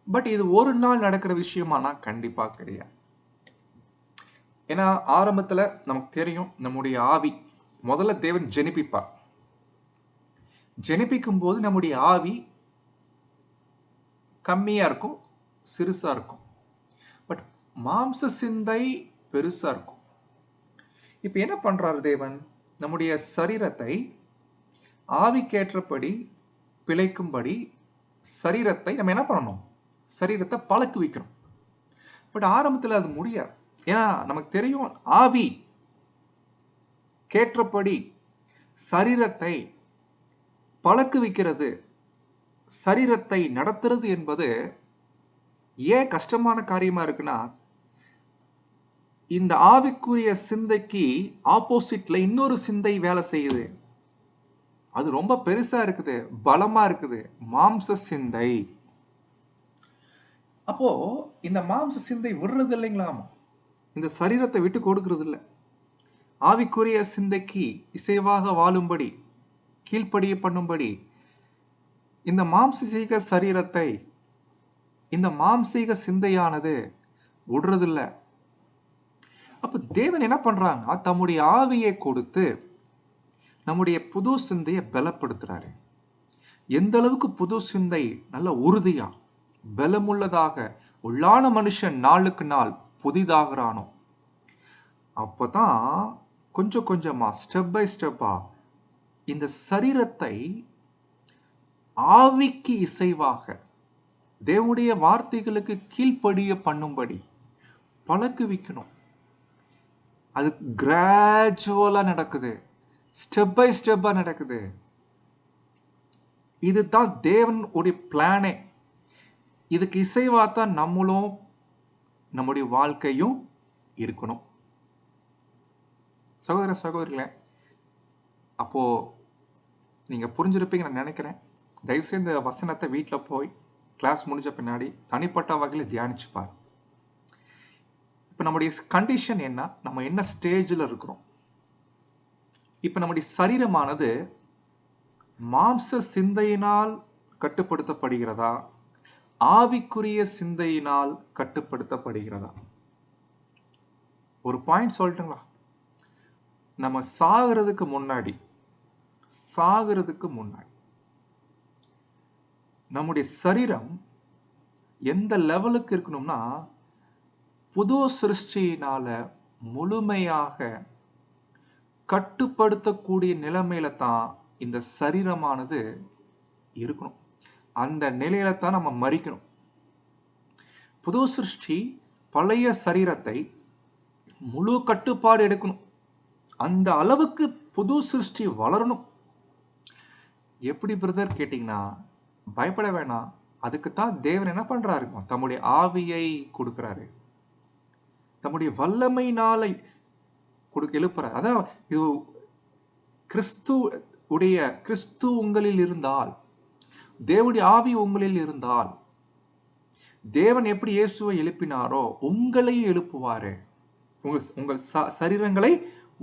பட் இது ஒரு நாள் நடக்கிற விஷயமானா கண்டிப்பா கிடையாது. ஏன்னா ஆரம்பத்துல நமக்கு தெரியும், நம்முடைய ஆவி முதல்ல தேவன் ஜெனிப்பிப்பார். ஜெனிப்பிக்கும் போது நம்முடைய ஆவி கம்மியா இருக்கும், சிறுசா இருக்கும். பட் மாம்ச சிந்தை பெருசா இருக்கும். இப்ப என்ன பண்றாரு தேவன், நம்முடைய சரீரத்தை ஆவிக்கேற்றபடி பிழைக்கும்படி சரீரத்தை நம்ம என்ன பண்ணணும்? சரீரத்தை பழக்குவிக்கணும். பட் ஆரம்பத்துல அது முடியாது. ஏன்னா நமக்கு தெரியும், ஆவி கேற்றபடி சரீரத்தை பழக்குவிக்கிறது, சரீரத்தை நடத்துறது என்பது ஏன் கஷ்டமான காரியமா இருக்குன்னா, இந்த ஆவிக்குரிய சிந்தைக்கு ஆப்போசிட்ல இன்னொரு சிந்தை வேலை செய்யுது. அது ரொம்ப பெருசா இருக்குது, பலமா இருக்குது, மாம்ச சிந்தை. அப்போ இந்த மாம்ச சிந்தை விடுறது இல்லைங்களாமா, இந்த சரீரத்தை விட்டு கொடுக்கிறது இல்லை. ஆவிக்குரிய சிந்தைக்கு இசைவாக வாழும்படி, கீழ்ப்படிய பண்ணும்படி இந்த மாம்சீக சரீரத்தை, இந்த மாம்சீக சிந்தையானது விடுறதில்லை. அப்ப தேவன் என்ன பண்றாங்க? தம்முடைய ஆவியை கொடுத்து நம்முடைய புது சிந்தையை பலப்படுத்துறாரு. எந்த அளவுக்கு புது சிந்தை நல்ல உறுதியா பலமுள்ளதாக உள்ளான மனுஷன் நாளுக்கு நாள் புதிதாகிறானோ, அப்பதான் கொஞ்சம் கொஞ்சமா ஸ்டெப் பை ஸ்டெப்பா இந்த சரீரத்தை ஆவிக்கு இசைவாக தேவனுடைய வார்த்தைகளுக்கு கீழ்ப்படிய பண்ணும்படி பழக்குவிக்கணும். அது கிராஜுவலா நடக்குது, ஸ்டெப் பை ஸ்டெப்பா நடக்குது. இதுதான் தேவன் ஒரு பிளானே. இதுக்கு இசைவாத்தான் நம்மளும் நம்முடைய வாழ்க்கையும் இருக்கணும். சகோதர சகோதரிகளே, அப்போ நீங்க புரிஞ்சிருப்பீங்க நான் நினைக்கிறேன். தயவுசெய்து இந்த வசனத்தை வீட்டுல போய் கிளாஸ் முடிஞ்ச பின்னாடி தனிப்பட்ட வகையில தியானிச்சு பாரு. இப்ப நம்முடைய கண்டிஷன் என்ன, நம்ம என்ன ஸ்டேஜ்ல இருக்கிறோம்? இப்ப நம்முடைய சரீரமானது மாம்ச சிந்தையினால் கட்டுப்படுத்தப்படுகிறதா, ஆவிக்குரிய சிந்தையினால் கட்டுப்படுத்தப்படுகிறதா? ஒரு பாயிண்ட் சொல்லட்டுங்களா? நம்ம சாகிறதுக்கு முன்னாடி நம்முடைய சரீரம் எந்த லெவலுக்கு இருக்கணும்னா, புது சிருஷ்டியினால முழுமையாக கட்டுப்படுத்தக்கூடிய நிலைமையில தான் இந்த சரீரமானது இருக்கணும். அந்த நிலையில தான் நம்ம மரிக்கணும். புது சிருஷ்டி பழைய சரீரத்தை முழு கட்டுப்பாடு எடுக்கணும். அந்த அளவுக்கு புது சிருஷ்டி வளரணும். எப்படி பிரதர் கேட்டீங்கன்னா, பயப்பட வேணாம். அதுக்குத்தான் தேவன் என்ன பண்றாரு? தம்முடைய ஆவியை கொடுக்கிறாரு, தம்முடைய வல்லமையினால எழுப்புறாரு. அதான் இது கிறிஸ்து உங்களில் இருந்தால், தேவனுடைய ஆவி உங்களில் இருந்தால், தேவன் எப்படி இயேசுவை எழுப்பினாரோ உங்களையும் எழுப்புவாரு, உங்கள் சரீரங்களை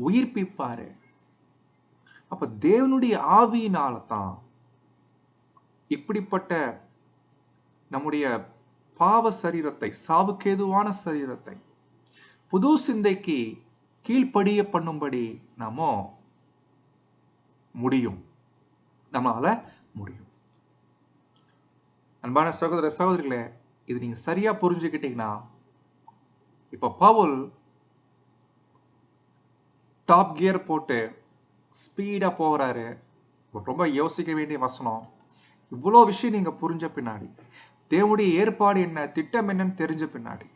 உயிர்ப்பிப்பாரு. அப்ப தேவனுடைய ஆவியினால தான் இப்படிப்பட்ட நம்முடைய பாவ சரீரத்தை, சாவுக்கேதுவான சரீரத்தை புது சிந்தைக்கு கீழ்ப்படிய பண்ணும்படி நாம முடியும், நம்மளால முடியும். அன்பான சகோதர சகோதரிகளே, இது நீங்க சரியா புரிஞ்சுக்கிட்டீங்கன்னா, இப்ப பவுல் டாப் கியர் போட்டு ஸ்பீடா போகிறாரு. ரொம்ப யோசிக்க வேண்டிய வசனம். இவ்வளோ விஷயம் நீங்க புரிஞ்ச பின்னாடி, தேவனுடைய ஏற்பாடு என்ன, திட்டம் என்னன்னு தெரிஞ்ச பின்னாடி,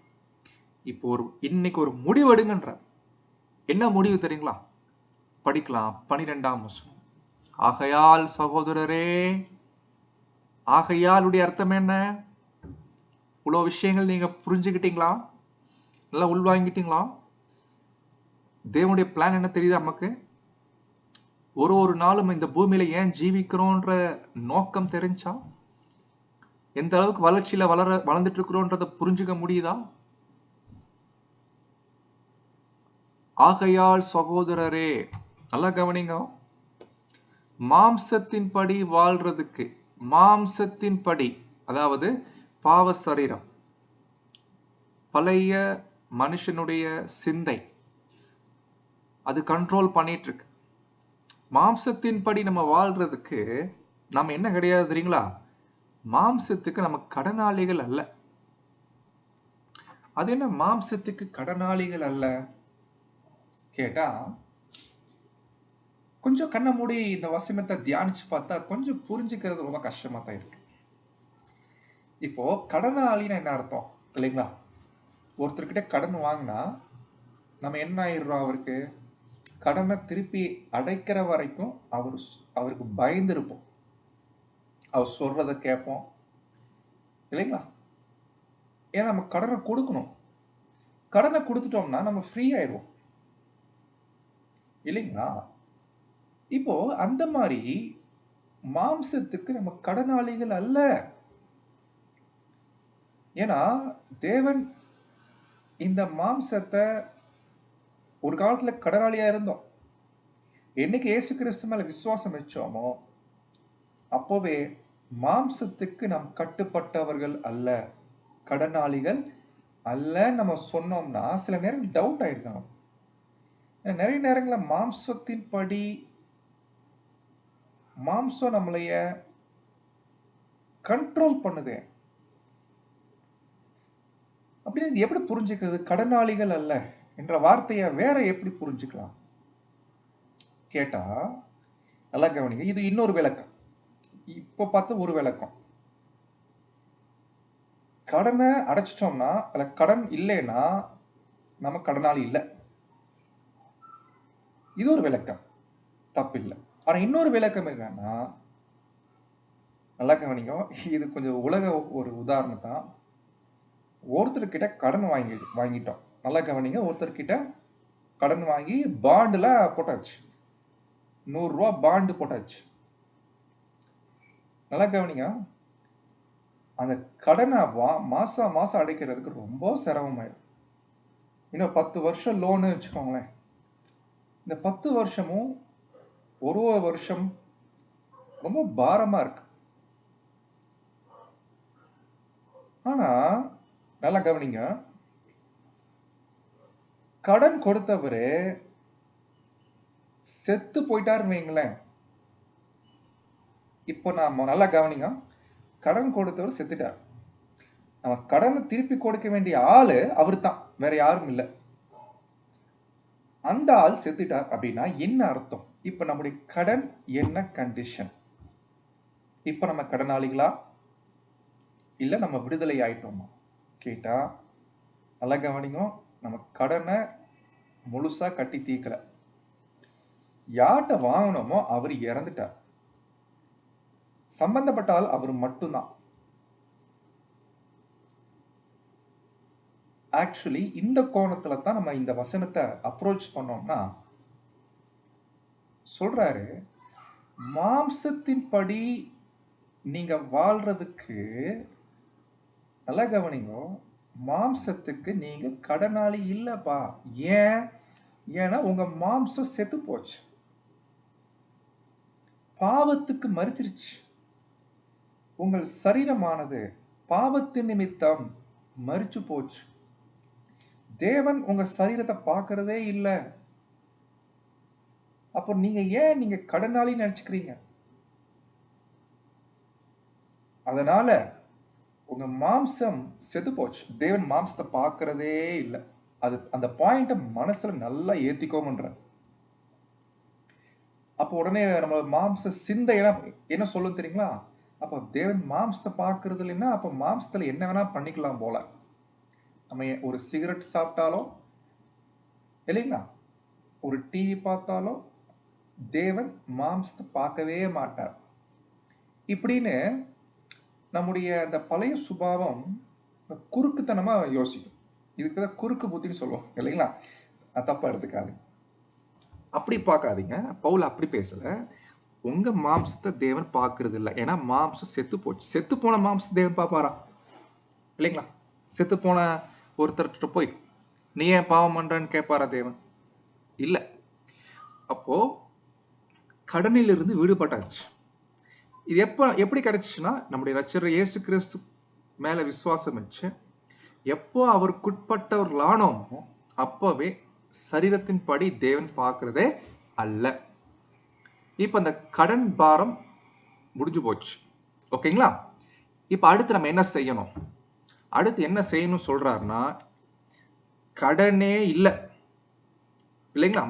இப்போ இன்னைக்கு ஒரு முடிவு எடுங்கன்ற. என்ன முடிவு தெரியுங்களா? படிக்கலாம் 12ஆம் வசனம். ஆகையால் சகோதரரே, ஆகையாலுடைய அர்த்தம் என்ன? இவ்வளோ விஷயங்கள் நீங்க புரிஞ்சுக்கிட்டீங்களா? நல்லா உள்வாங்கிட்டீங்களா? தேவனுடைய பிளான் என்ன தெரியுதா நமக்கு? ஒரு நாளும் இந்த பூமியில ஏன் ஜீவிக்கிறோன்ற நோக்கம் தெரிஞ்சா, எந்த அளவுக்கு வளர்ச்சியில வளர்ந்துட்டு இருக்கிறோன்றத புரிஞ்சுக்க முடியுதா? ஆகையால் சகோதரரே, நல்லா கவனிங்க. மாம்சத்தின்படி வாழ்றதுக்கு, மாம்சத்தின்படி அதாவது பாவ சரீரம், பழைய மனுஷனுடைய சிந்தை, அது கண்ட்ரோல் பண்ணிட்டு இருக்கு. மாம்சத்தின்படி நம்ம வாழ்றதுக்கு நம்ம என்ன கிடையாது தெரியுங்களா? மாம்சத்துக்கு நம்ம கடனாளிகள் அல்ல. அது என்ன மாம்சத்துக்கு கடனாளிகள் அல்ல கேட்டா, கொஞ்சம் கண்ணை மூடி இந்த வசனத்தை தியானிச்சு பார்த்தா கொஞ்சம் புரிஞ்சுக்கிறது ரொம்ப கஷ்டமா தான் இருக்கு. இப்போ கடனாளின்னு என்ன அர்த்தம் இல்லைங்களா? ஒருத்தர்கிட்ட கடன் வாங்கினா நம்ம என்ன ஆயிடுறோம்? அவருக்கு கடனை திருப்பி அடைக்கிற வரைக்கும் அவருக்கு பயந்து இருப்போம். அவர் சொல்றத கேட்போம் இல்லைங்களா? ஏன்னா நம்ம கடனை கொடுக்கணும். கடனை கொடுத்துட்டோம்னா நம்ம ஃப்ரீ ஆயிடுவோம் இல்லைங்களா? இப்போ அந்த மாதிரி மாம்சத்துக்கு நம்ம கடனாளிகள் அல்ல. ஏன்னா தேவன் இந்த மாம்சத்தை ஒரு காலத்துல கடனாளியா இருந்தோம். என்னைக்கு இயேசு கிறிஸ்து மேல விசுவாசம் வச்சோமோ அப்போவே மாம்சத்துக்கு நாம் கட்டுப்பட்டவர்கள் அல்ல, கடனாளிகள் அல்ல நம்ம சொன்னோம்னா சில நேரம் டவுட் ஆயிருக்காங்க. நிறைய நேரங்கள மாம்சத்தின் படி மாம்சம் நம்மளைய கண்ட்ரோல் பண்ணுது. அப்படின்னு எப்படி புரிஞ்சுக்கிறது? கடனாளிகள் அல்ல என்ற வார்த்தைய வேற எப்படி புரிஞ்சுக்கலாம் கேட்டா, நல்லா கவனிங்க. இது இன்னொரு விளக்கம். இப்ப பார்த்து ஒரு விளக்கம். கடனை அடைச்சிட்டோம்னா அல்ல கடன் இல்லைன்னா நம்ம கடனாளி இல்லை. இது ஒரு விளக்கம், தப்பு இல்லை. ஆனா இன்னொரு விளக்கம் என்னன்னா, நல்லா கவனிங்க. இது கொஞ்சம் உலக ஒரு உதாரணம் தான். ஒருத்தர்கிட்ட கடன் வாங்கிட்டோம். நல்லா கவனிங்க. ஒருத்தர்கிட்ட கடன் வாங்கி பாண்டுல போட்டாச்சு. 100 ரூபாய் பாண்டு போட்டாச்சு. நல்லா கவனிங்க. அந்த கடனை மாசம் மாசம் அடைக்கிறதுக்கு ரொம்ப சிரமமாயிடும். இன்னும் 10 வருஷம் லோனு வச்சுக்கோங்களேன். இந்த 10 வருஷமும் ஒரு வருஷம் ரொம்ப பாரமா இருக்கு. ஆனா நல்லா கவனிங்க, கடன் கொடுத்தவரு செத்து போயிட்டாருன்னு வைங்களேன். இப்போ நாம நல்லா கவனிங்க, கடன் கொடுத்தவர் செத்துட்டார். நம்ம கடனை திருப்பி கொடுக்க வேண்டிய ஆளு அவரு தான், வேற யாரும் இல்லை. அந்த ஆள் செத்துட்டார் அப்படின்னா என்ன அர்த்தம்? இப்ப நம்முடைய கடன் என்ன கண்டிஷன்? இப்ப நம்ம கடனாளிகளா இல்ல நம்ம விடுதலை ஆயிட்டோமா கேட்டா, நல்லா கவனிங்க. நம்ம கடனை முழுசா கட்டி தீர்க்கல. யார்கிட்ட வாங்கணுமோ அவர் இறந்துட்டார். சம்பந்தப்பட்டால் அவர் மட்டும்தான். ஆக்சுவலி இந்த கோணத்துல தான் நம்ம இந்த வசனத்தை அப்ரோச் பண்ணோம்னா, சொல்றாரு மாம்சத்தின்படி நீங்க வாழ்றதுக்கு, நல்லா கவனிங்க, மாம்சத்துக்கு நீங்க கடனாளி இல்லப்பா. ஏன்னா உங்க மாம்சம் செத்து போச்சு, பாவத்துக்கு மரிச்சிருச்சு. உங்கள் சரீரமானது பாவத்தின் நிமித்தம் மரிச்சு போச்சு. தேவன் உங்க சரீரத்தை பார்க்கறதே இல்லை. அப்போ நீங்க கடனாளி நினைச்சுக்கிறீங்க. அதனால உங்க மாம்சம் செத்து போச்சு. தேவன் மாம்சத்தை பார்க்கறதே இல்லை. அது அந்த பாயிண்ட மனசுல நல்லா ஏத்திக்கோமன்ற. அப்போ உடனே நம்ம மாம்ச சிந்தை என்ன சொல்லும் தெரியுங்களா? அப்ப தேவன் மாம்சத்தை பார்க்கறது இல்லைன்னா அப்ப மாம்சத்துல என்ன வேணா பண்ணிக்கலாம் போல. நம்ம ஒரு சிகரெட் சாப்பிட்டாலும் இல்லைங்களா, ஒரு டிவி பார்த்தாலும் தேவன் மாம்சத்தை பார்க்கவே மாட்டார். இப்படின்னு நம்முடைய அந்த பழைய சுபாவம் குறுக்குத்தனமா யோசிக்கும். இதுக்குதான் குறுக்கு புத்தின்னு சொல்லுவோம் இல்லைங்களா? தப்பா எடுத்துக்காது, அப்படி பார்க்காதீங்க. பவுல் அப்படி பேசல. உங்க மாம்சத்தை தேவன் பார்க்கறது இல்லை. ஏன்னா மாம்சம் செத்து போச்சு. செத்து போன மாம்சத்தை தேவன் பார்ப்பாரா? இல்லைங்களா? செத்து போன ஒருத்தர்கிட்ட போய் நீ ஏன் பாவம் பண்றன்னு கேட்பாரா தேவன்? இல்ல. அப்போ கடனில் இருந்து விடுபட்டாச்சு. இது எப்படி கிடைச்சுன்னா, நம்முடைய ரட்சகர் இயேசு கிறிஸ்து மேல விசுவாசம் வச்சு எப்போ அவருக்குட்பட்டவர்களானோமோ அப்பவே சரீரத்தின் படி தேவன் பார்க்கிறதே அல்ல. இப்ப அந்த கடன் பாரம் முடிஞ்சு போச்சு. ஓகேங்களா? இப்ப அடுத்து நம்ம என்ன செய்யணும்? அடுத்து என்ன செய்யணும் சொல்றாருன்னா, கடனே இல்லை இல்லைங்களா?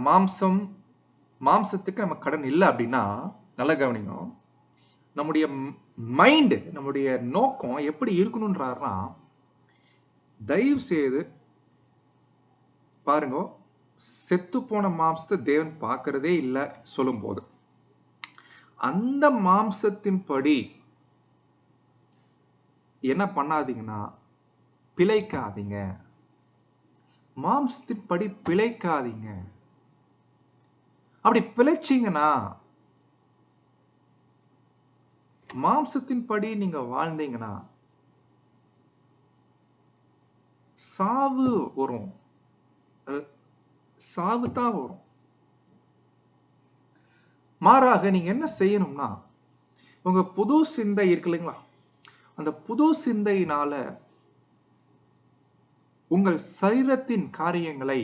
மாம்சத்துக்கு நம்ம கடன் இல்லை அப்படின்னா, நல்லா கவனிங்க, நம்முடைய மைண்ட், நம்முடைய நோக்கம் எப்படி இருக்கணும்ன்றாருன்னா, தயவு செய்து பாருங்க, செத்து போன மாம்சத்தை தேவன் பார்க்கிறதே இல்லை சொல்லும் போது, அந்த மாம்சத்தின் படி என்ன பண்ணாதீங்கன்னா, பிழைக்காதீங்க. மாம்சத்தின் படி பிழைக்காதீங்க. அப்படி பிழைச்சீங்கன்னா, மாம்சத்தின் படி நீங்க வாழ்ந்தீங்கன்னா சாவு வரும். சாவு தான் வரும். மாறாக நீங்க என்ன செய்யணும்னா, உங்க புது சிந்தை இருக்கு இல்லைங்களா, அந்த புது சிந்தையினால உங்கள் சரீரத்தின் காரியங்களை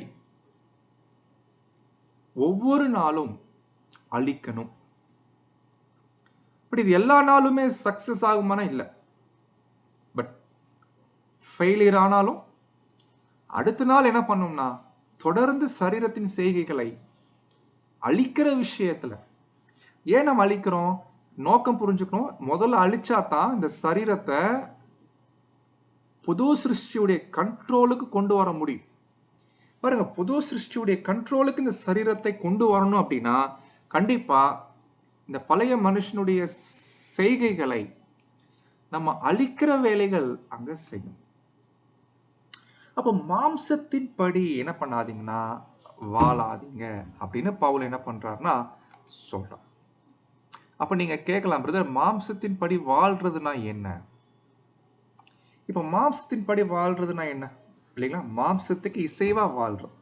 ஒவ்வொரு நாளும் அழிக்கணும். பட் இது எல்லா நாளுமே சக்சஸ் ஆகுமானா இல்ல. பட் ஃபெயிலியர் ஆனாலும் அடுத்த நாள் என்ன பண்ணும்னா, தொடர்ந்து சரீரத்தின் செய்கைகளை அழிக்கிற விஷயத்துல, ஏன் நம்ம அழிக்கிறோம், நோக்கம் புரிஞ்சுக்கணும். முதல்ல அழிச்சாதான் இந்த சரீரத்தை புது சிருஷ்டியுடைய கண்ட்ரோலுக்கு கொண்டு வர முடியும். பாருங்க, புது சிருஷ்டியுடைய கண்ட்ரோலுக்கு இந்த சரீரத்தை கொண்டு வரணும் அப்படின்னா, கண்டிப்பா இந்த பழைய மனுஷனுடைய செய்கைகளை நம்ம அழிக்கிற வேலைகள் அங்க செய்யும். அப்ப மாம்சத்தின் படி என்ன பண்ணாதீங்கன்னா, வாழாதீங்க அப்படின்னு பவுல் என்ன பண்றாருன்னா சொல்றார். அப்ப நீங்க கேட்கலாம், பிரதர், மாம்சத்தின் படி வாழ்றதுன்னா என்ன? இப்ப மாம்சத்தின் படி வாழ்றதுன்னா என்ன இல்லைங்களா? மாம்சத்துக்கு இசைவா வாழ்றோம்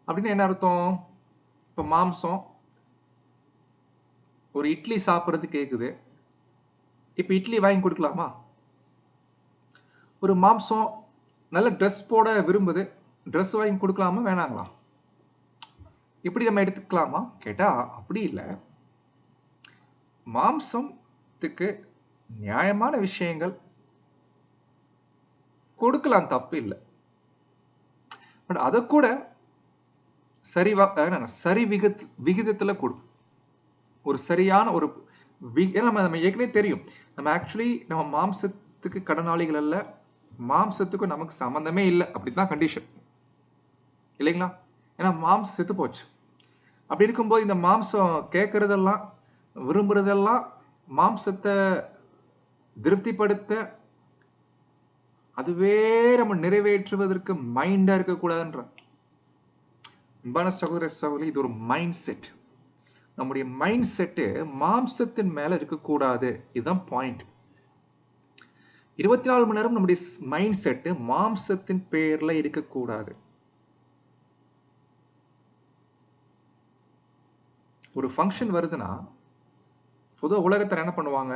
அப்படின்னு என்ன அர்த்தம்? இப்ப மாம்சம் ஒரு இட்லி சாப்பிடுறது கேக்குது, இப்ப இட்லி வாங்கி கொடுக்கலாமா? ஒரு மாம்சம் நல்ல ட்ரெஸ் போட விரும்புது, ட்ரெஸ் வாங்கி கொடுக்கலாமா வேணாங்களா? இப்படி நம்ம எடுத்துக்கலாமா கேட்டா அப்படி இல்லை. மாம்சத்துக்கு நியாயமான விஷயங்கள் கொடுக்கலாம், தப்பு இல்லை. பட் அதை கூட சரி விகிதத்துல கொடு. ஒரு சரியான ஒரு நம்ம ஏற்கனவே தெரியும், நம்ம ஆக்சுவலி நம்ம மாம்சத்துக்கு கடனாளிகள் அல்ல, மாம்சத்துக்கு நமக்கு சம்பந்தமே இல்லை, அப்படிதான் கண்டிஷன் இல்லைங்களா? ஏன்னா மாம்சம் செத்து போச்சு. அப்படி இருக்கும்போது இந்த மாம்சம் கேட்கறதெல்லாம் விரும்புறதெல்லாம் மாம்சத்தை திருப்திப்படுத்த, அதுவே நம்ம நிறைவேற்றுவதற்கு மைண்டா இருக்கக்கூடாதுன்ற அன்பான சகோதர சகோதரி, இது ஒரு மைண்ட் செட். நம்முடைய மைண்ட் செட்டு மாம்சத்தின் மேல இருக்கக்கூடாது. இதுதான் பாயிண்ட். 24 மணி நேரம் நம்முடைய மைண்ட் செட்டு மாம்சத்தின் பேர்ல இருக்கக்கூடாது. ஒரு ஃபங்க்ஷன் வருதுன்னா பொதுவா உலகத்துல என்ன பண்ணுவாங்க,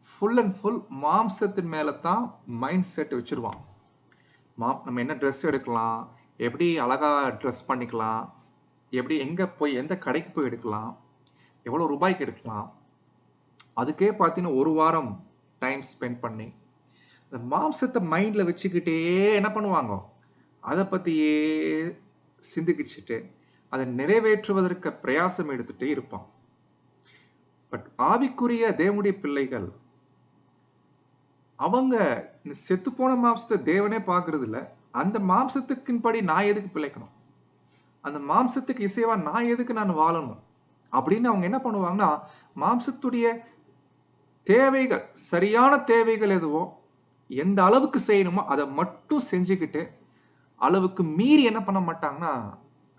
ஃபுல் அண்ட் ஃபுல் மாம்சத்தின் மேலதான் மைண்ட் செட் வச்சிருவான். நம்ம என்ன ட்ரெஸ் எடுக்கலாம், எப்படி அழகா ட்ரெஸ் பண்ணிக்கலாம், எப்படி எங்க போய் எந்த கடைக்கு போய் எடுக்கலாம், எவ்வளவு ரூபாய்க்கு எடுக்கலாம், அதுக்கே பார்த்தீங்கன்னா ஒரு வாரம் டைம் ஸ்பெண்ட் பண்ணி இந்த மாம்சத்தை மைண்ட்ல வச்சுக்கிட்டே என்ன பண்ணுவாங்க, அதை பத்தியே சிந்திக்கிச்சுட்டு அதை நிறைவேற்றுவதற்கு பிரயாசம் எடுத்துட்டே இருப்பான். பட் ஆவிக்குரிய தேவனுடைய பிள்ளைகள் அவங்க இந்த செத்து போன மாம்சத்தை தேவனே பார்க்கறது இல்ல. அந்த மாம்சத்துக்கின் படி நான் எதுக்கு பிழைக்கணும், அந்த மாம்சத்துக்கு இசைவா நான் எதுக்கு நான் வாழணும் அப்படின்னு அவங்க என்ன பண்ணுவாங்கன்னா, மாம்சத்துடைய தேவைகள், சரியான தேவைகள் எதுவோ எந்த அளவுக்கு செய்யணுமோ அதை மட்டும் செஞ்சுக்கிட்டு அளவுக்கு மீறி என்ன பண்ண மாட்டாங்கன்னா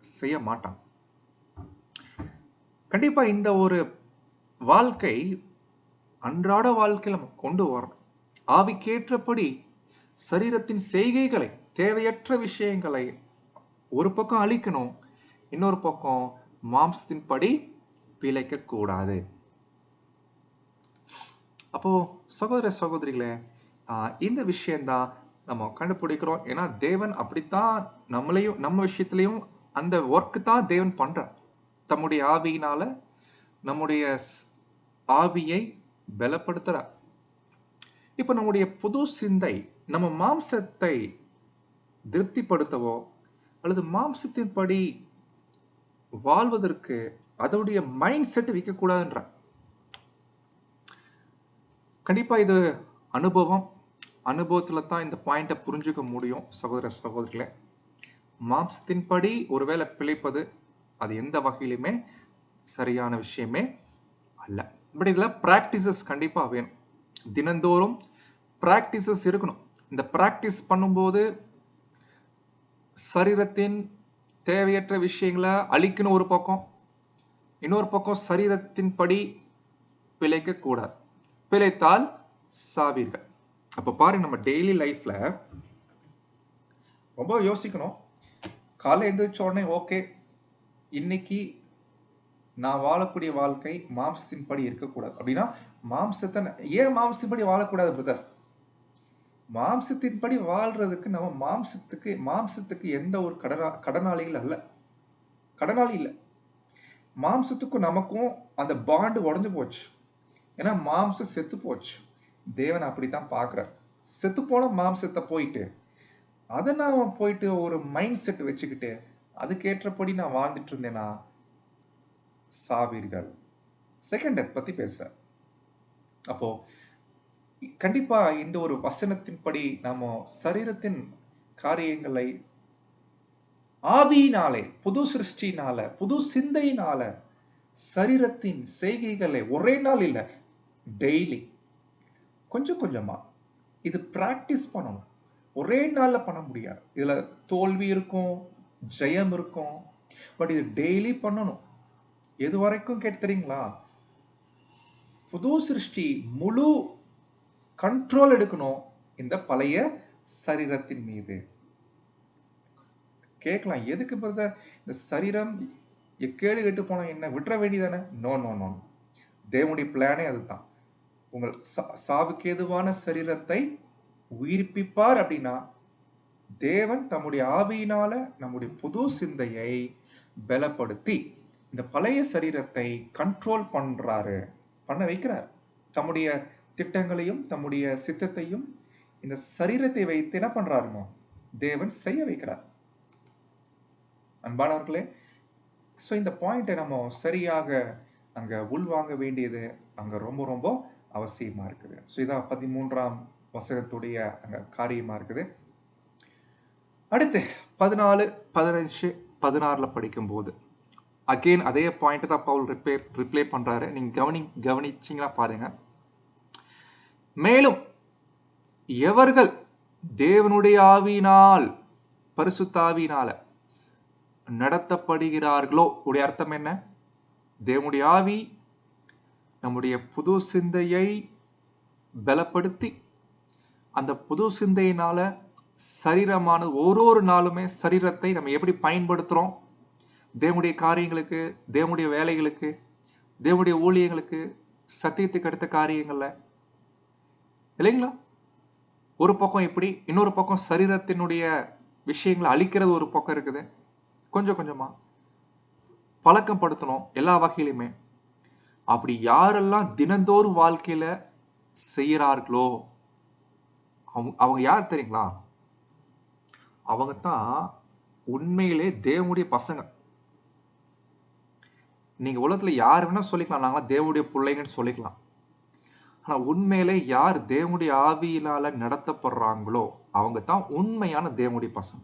செய்ய மாட்டாங்க. கண்டிப்பா இந்த ஒரு வாழ்க்கை அன்றாட வாழ்க்கையில் நம்ம கொண்டு வரணும். ஆவிக்கேற்றபடி சரீரத்தின் செய்கைகளை, தேவையற்ற விஷயங்களை ஒரு பக்கம் அழிக்கணும், இன்னொரு பக்கம் மாம்சத்தின் படி பிழைக்க கூடாது. அப்போ சகோதர சகோதரிகளே, இந்த விஷயம்தான் நம்ம கண்டுபிடிக்கிறோம். ஏன்னா தேவன் அப்படித்தான் நம்மளையும், நம்ம விஷயத்திலையும் அந்த ஒர்க் தான் தேவன் பண்றார். தம்முடைய ஆவியினால நம்முடைய ஆவியை பலப்படுத்துறார். இப்ப நம்முடைய புது சிந்தை நம்ம மாம்சத்தை திருப்திப்படுத்தவோ அல்லது மாம்சத்தின் படி வாழ்வதற்கு அதோடைய மைண்ட் செட் வைக்க கூடாதுன்ற. கண்டிப்பா இது அனுபவத்துல தான் இந்த பாயிண்ட புரிஞ்சுக்க முடியும் சகோதர சகோதரிகளே. மாம்சத்தின்படி ஒருவேளை பிழைப்பது அது எந்த வகையிலுமே சரியான விஷயமே அல்ல. பட் இதுல பிராக்டிசஸ் கண்டிப்பா வேணும். தினந்தோறும் பிராக்டிசஸ் இருக்கணும். இந்த பிராக்டிஸ் பண்ணும்போது சரீரத்தின் தேவையற்ற விஷயங்களை அழிக்கணும் ஒரு பக்கம், இன்னொரு பக்கம் சரீரத்தின் படி பிழைக்க கூடாது. பிழைத்தால் சாவீர்கள். அப்ப பாருங்க, நம்ம டெய்லி லைஃப்ல ரொம்ப யோசிக்கணும். காலை எழுந்திரிச்ச உடனே ஓகே, இன்னைக்கு நான் வாழக்கூடிய வாழ்க்கை மாம்சத்தின் படி இருக்கக்கூடாது அப்படின்னா மாம்சத்தை ஏன் மாம்சத்தின்படி வாழக்கூடாது பிரதர்? மாம்சத்தின்படி வாழ்றதுக்கு நம்ம மாம்சத்துக்கு எந்த ஒரு கடனாளிகள் அல்ல, கடனாளி இல்லை. மாம்சத்துக்கும் நமக்கும் அந்த பாண்டு உடஞ்சு போச்சு. ஏன்னா மாம்சம் செத்து போச்சு. தேவன் அப்படித்தான் பாக்குறார். செத்து போன மாம்சத்தை போயிட்டு அதை நான் போயிட்டு ஒரு மைண்ட் செட் வச்சுக்கிட்டு அதுக்கேற்றபடி நான் வாழ்ந்துட்டு இருந்தேன்னா சாவீர்கள். செகண்ட் டெத் பத்தி பேசுறேன். அப்போ கண்டிப்பா இந்த ஒரு வசனத்தின்படி நாம சரீரத்தின் காரியங்களை ஆவியினாலே, புது சிருஷ்டினால, புது சிந்தையினால சரீரத்தின் செய்கைகளை ஒரே நாள் இல்ல, டெய்லி கொஞ்சம் கொஞ்சமா இது பிராக்டிஸ் பண்ணணும். ஒரே நாள்ல பண்ண முடியாது. இதுல தோல்வி இருக்கும், ஜெயம் இருக்கும். பட் இது டெய்லி பண்ணணும். எது வரைக்கும் கேட்டு தெரியுங்களா? புது சிருஷ்டி முழு கண்ட்ரோல் எடுக்கணும் இந்த பழைய சரீரத்தின் மீது. கேட்கலாம், எதுக்கு பிரதர் இந்த சரீரம் கேடு கெட்டு போன என்ன விட்டுற வேண்டியதானே? நோ நோ நோ, தேவனுடைய பிளானே அதுதான். உங்கள் சாவுக்கு ஏதுவான சரீரத்தை உயிர்ப்பிப்பார் அப்படின்னா தேவன் தம்முடைய ஆவியினால நம்முடைய புது சிந்தையை பலப்படுத்தி இந்த பழைய சரீரத்தை கண்ட்ரோல் பண்ண வைக்கிறார். தம்முடைய திட்டங்களையும் தம்முடைய சித்தத்தையும் இந்த சரீரத்தை வைத்து என்ன பண்றாருமோ தேவன் செய்ய வைக்கிறார். அன்பானவர்களே, சோ இந்த பாயிண்டை நம்ம சரியாக அங்க உள்வாங்க வேண்டியது அங்க ரொம்ப ரொம்ப அவசியமா இருக்குது. சோ இதான் 13ஆம் வசனத்துடைய அங்க காரியமா இருக்குது. அடுத்து 14, 15, 16 படிக்கும் போது அகெயின் அதே பாயிண்ட் தான் பவுல் ரிப்ளை பண்றாரு. நீங்க கவனிச்சீங்கன்னா பாருங்க. மேலும் எவர்கள் தேவனுடைய ஆவியினால், பரிசுத்த ஆவியினால நடத்தப்படுகிறார்களோ, உடைய அர்த்தம் என்ன? தேவனுடைய ஆவி நம்முடைய புது சிந்தையை பலப்படுத்தி அந்த புது சிந்தையினால சரீரமான ஒரு நாளுமே சரீரத்தை நம்ம எப்படி பயன்படுத்துறோம்? தேவனுடைய காரியங்களுக்கு, தேவனுடைய வேலைகளுக்கு, தேவனுடைய ஊழியங்களுக்கு, சத்தியத்துக்கு அடுத்த காரியங்கள்ல இல்லைங்களா? ஒரு பக்கம் இப்படி, இன்னொரு பக்கம் சரீரத்தினுடைய விஷயங்களை அழிக்கிறது ஒரு பக்கம் இருக்குது. கொஞ்சம் கொஞ்சமா பழக்கம் படுத்தணும் எல்லா வகையிலுமே. அப்படி யாரெல்லாம் தினந்தோறும் வாழ்க்கையில செய்யறார்களோ அவங்க யார் தெரியுங்களா? அவங்க தான் உண்மையிலே தேவனுடைய பசங்க. நீங்க உலகத்துல யார் வேணா சொல்லிக்கலாம், நாங்க தேவனுடைய பிள்ளைங்கன்னு சொல்லிக்கலாம். ஆனா உண்மையிலே யார் தேவனுடைய ஆவியினால நடத்தப்படுறாங்களோ அவங்க தான் உண்மையான தேவனுடைய பசங்க.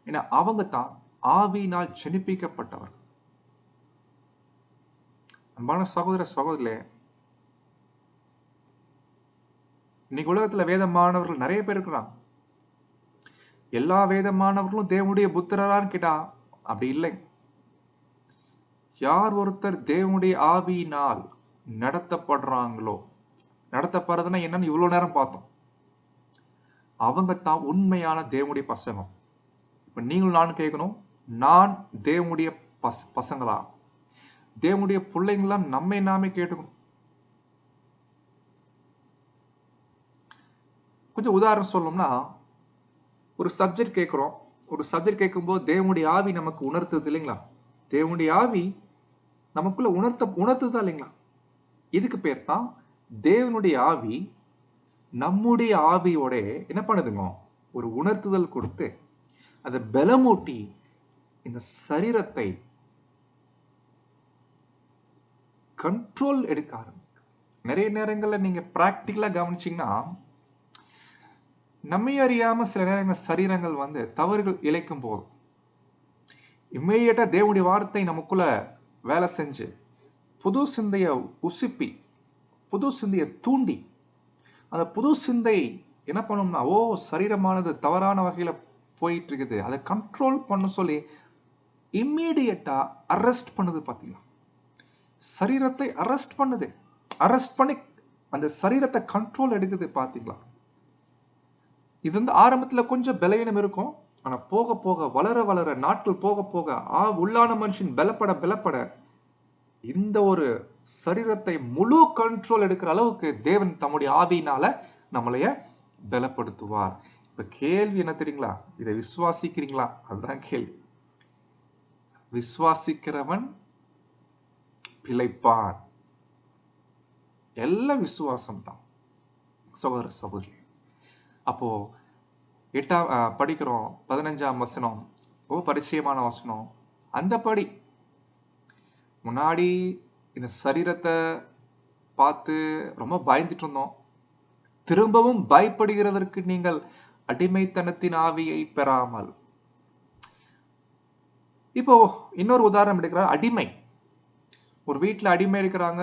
ஏன்னா அவங்க தான் ஆவியினால் ஜெனிப்பிக்கப்பட்டவர். அன்பான சகோதர சகோதரிகளே, இன்னைக்கு உலகத்துல வேத மாணவர்கள் நிறைய பேர் இருக்கிறாங்க. எல்லா வேத மாணவர்களும் தேவனுடைய புத்திரரான்னு கேட்டா அப்படி இல்லை. யார் ஒருத்தர் தேவனுடைய ஆவியினால் நடத்தப்படுறாங்களோ, நடத்தப்படுறதுன்னா என்னன்னு இவ்வளவு நேரம் பார்த்தோம், அவங்க தான் உண்மையான தேவனுடைய பசங்க. இப்ப நீங்களும் நானும் கேட்கணும், நான் தேவனுடைய பசங்களா, தேவனுடைய பிள்ளைங்களா? நம்ம நாமே கேட்டுக்கணும். கொஞ்சம் உதாரணம் சொல்லணும்னா, ஒரு சப்ஜெக்ட் கேட்கிறோம். ஒரு சப்ஜெக்ட் கேட்கும்போது தேவனுடைய ஆவி நமக்கு உணர்த்துது இல்லைங்களா? தேவனுடைய ஆவி நமக்குள்ள உணர்த்துதா இல்லைங்களா? இதுக்கு பேர் தான் தேவனுடைய ஆவி நம்முடைய ஆவியோட என்ன பண்ணுதுங்க, ஒரு உணர்த்துதல் கொடுத்து அதை பலமூட்டி இந்த சரீரத்தை கண்ட்ரோல் எடுக்க ஆரம்பிக்கும். நிறைய நேரங்கள்ல நீங்க பிராக்டிக்கலா கவனிச்சீங்கன்னா, நம்மை அறியாம சில நேரங்கள் சரீரங்கள் வந்து தவறுகள் இழைக்கும் போது இம்மீடியட்டா தேவனுடைய வார்த்தை நமக்குள்ள வேலை செஞ்சு புது சிந்தைய உசுப்பி புது சிந்தைய தூண்டி அந்த புது சிந்தை என்ன பண்ணும்னா, ஓ சரீரமானது தவறான வகையில போயிட்டு இருக்குது, அதை கண்ட்ரோல் பண்ண சொல்லி இம்மீடியட்டா அரெஸ்ட் பண்ணுது. பாத்தீங்களா, சரீரத்தை அரெஸ்ட் பண்ணுது. அரெஸ்ட் பண்ணி அந்த சரீரத்தை கண்ட்ரோல் எடுக்குது. பாத்தீங்களா, இது வந்து ஆரம்பத்துல கொஞ்சம் பலவீனம் இருக்கும். ஆனா போக போக வளர வளர நாட்கள் போக போக உள்ளான மனுஷன் பலப்பட இந்த ஒரு சரீரத்தை முழு கண்ட்ரோல் எடுக்கிற அளவுக்கு தேவன் தம்முடைய ஆவியினால நம்மளைய பலப்படுத்துவார். இப்ப கேள்வி என்ன தெரியுங்களா, இதை விசுவாசிக்கிறீங்களா? அதுதான் கேள்வி. விசுவாசிக்கிறவன் பிழைப்பான். எல்லாம் விசுவாசம் தான் சகோதர சகோதரி. அப்போ படிக்கிறோம் 15ஆம் வசனம், பரிச்சயமான வசனம். அந்த படி முன்னாடி இந்த சரீரத்தை பார்த்து ரொம்ப பயந்துட்டு இருந்தோம். திரும்பவும் பயப்படுகிறதற்கு நீங்கள் அடிமைத்தனத்தின் ஆவியை பெறாமல். இப்போ இன்னொரு உதாரணம் எடுக்கிறார். அடிமை, ஒரு வீட்டுல அடிமை இருக்கிறாங்க,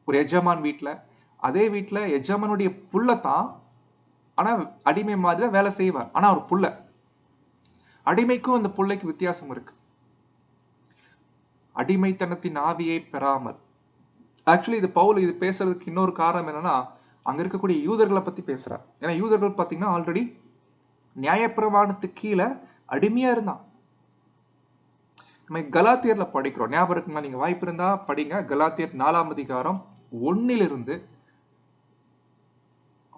ஒரு எஜமான் வீட்டுல. அதே வீட்டுல எஜமானுடைய புள்ளதான், ஆனா அடிமை மாதிரி வேலை செய்வார், ஆனா ஒரு புள்ள. அடிமைக்கும் அந்த புள்ளைக்கு வித்தியாசம் இருக்கு. அடிமைத்தனத்தின் ஆவியை பெறாமல். ஆக்சுவலி இது பவுல் இது பேசுறதுக்கு இன்னொரு காரணம் என்னன்னா, அங்க இருக்கக்கூடிய யூதர்களை பத்தி பேசுறார். ஏன்னா யூதர்கள் பாத்தீங்கன்னா ஆல்ரெடி நியாயப்பிரமாணத்துக்கு கீழே அடிமையா இருந்தான். நம்ம கலாத்தியர்ல படிக்கிறோம், ஞாபகம் இருக்குங்களா? நீங்க வாய்ப்பு இருந்தா படிங்க. கலாத்தியர் 4ஆம் அதிகாரம் 1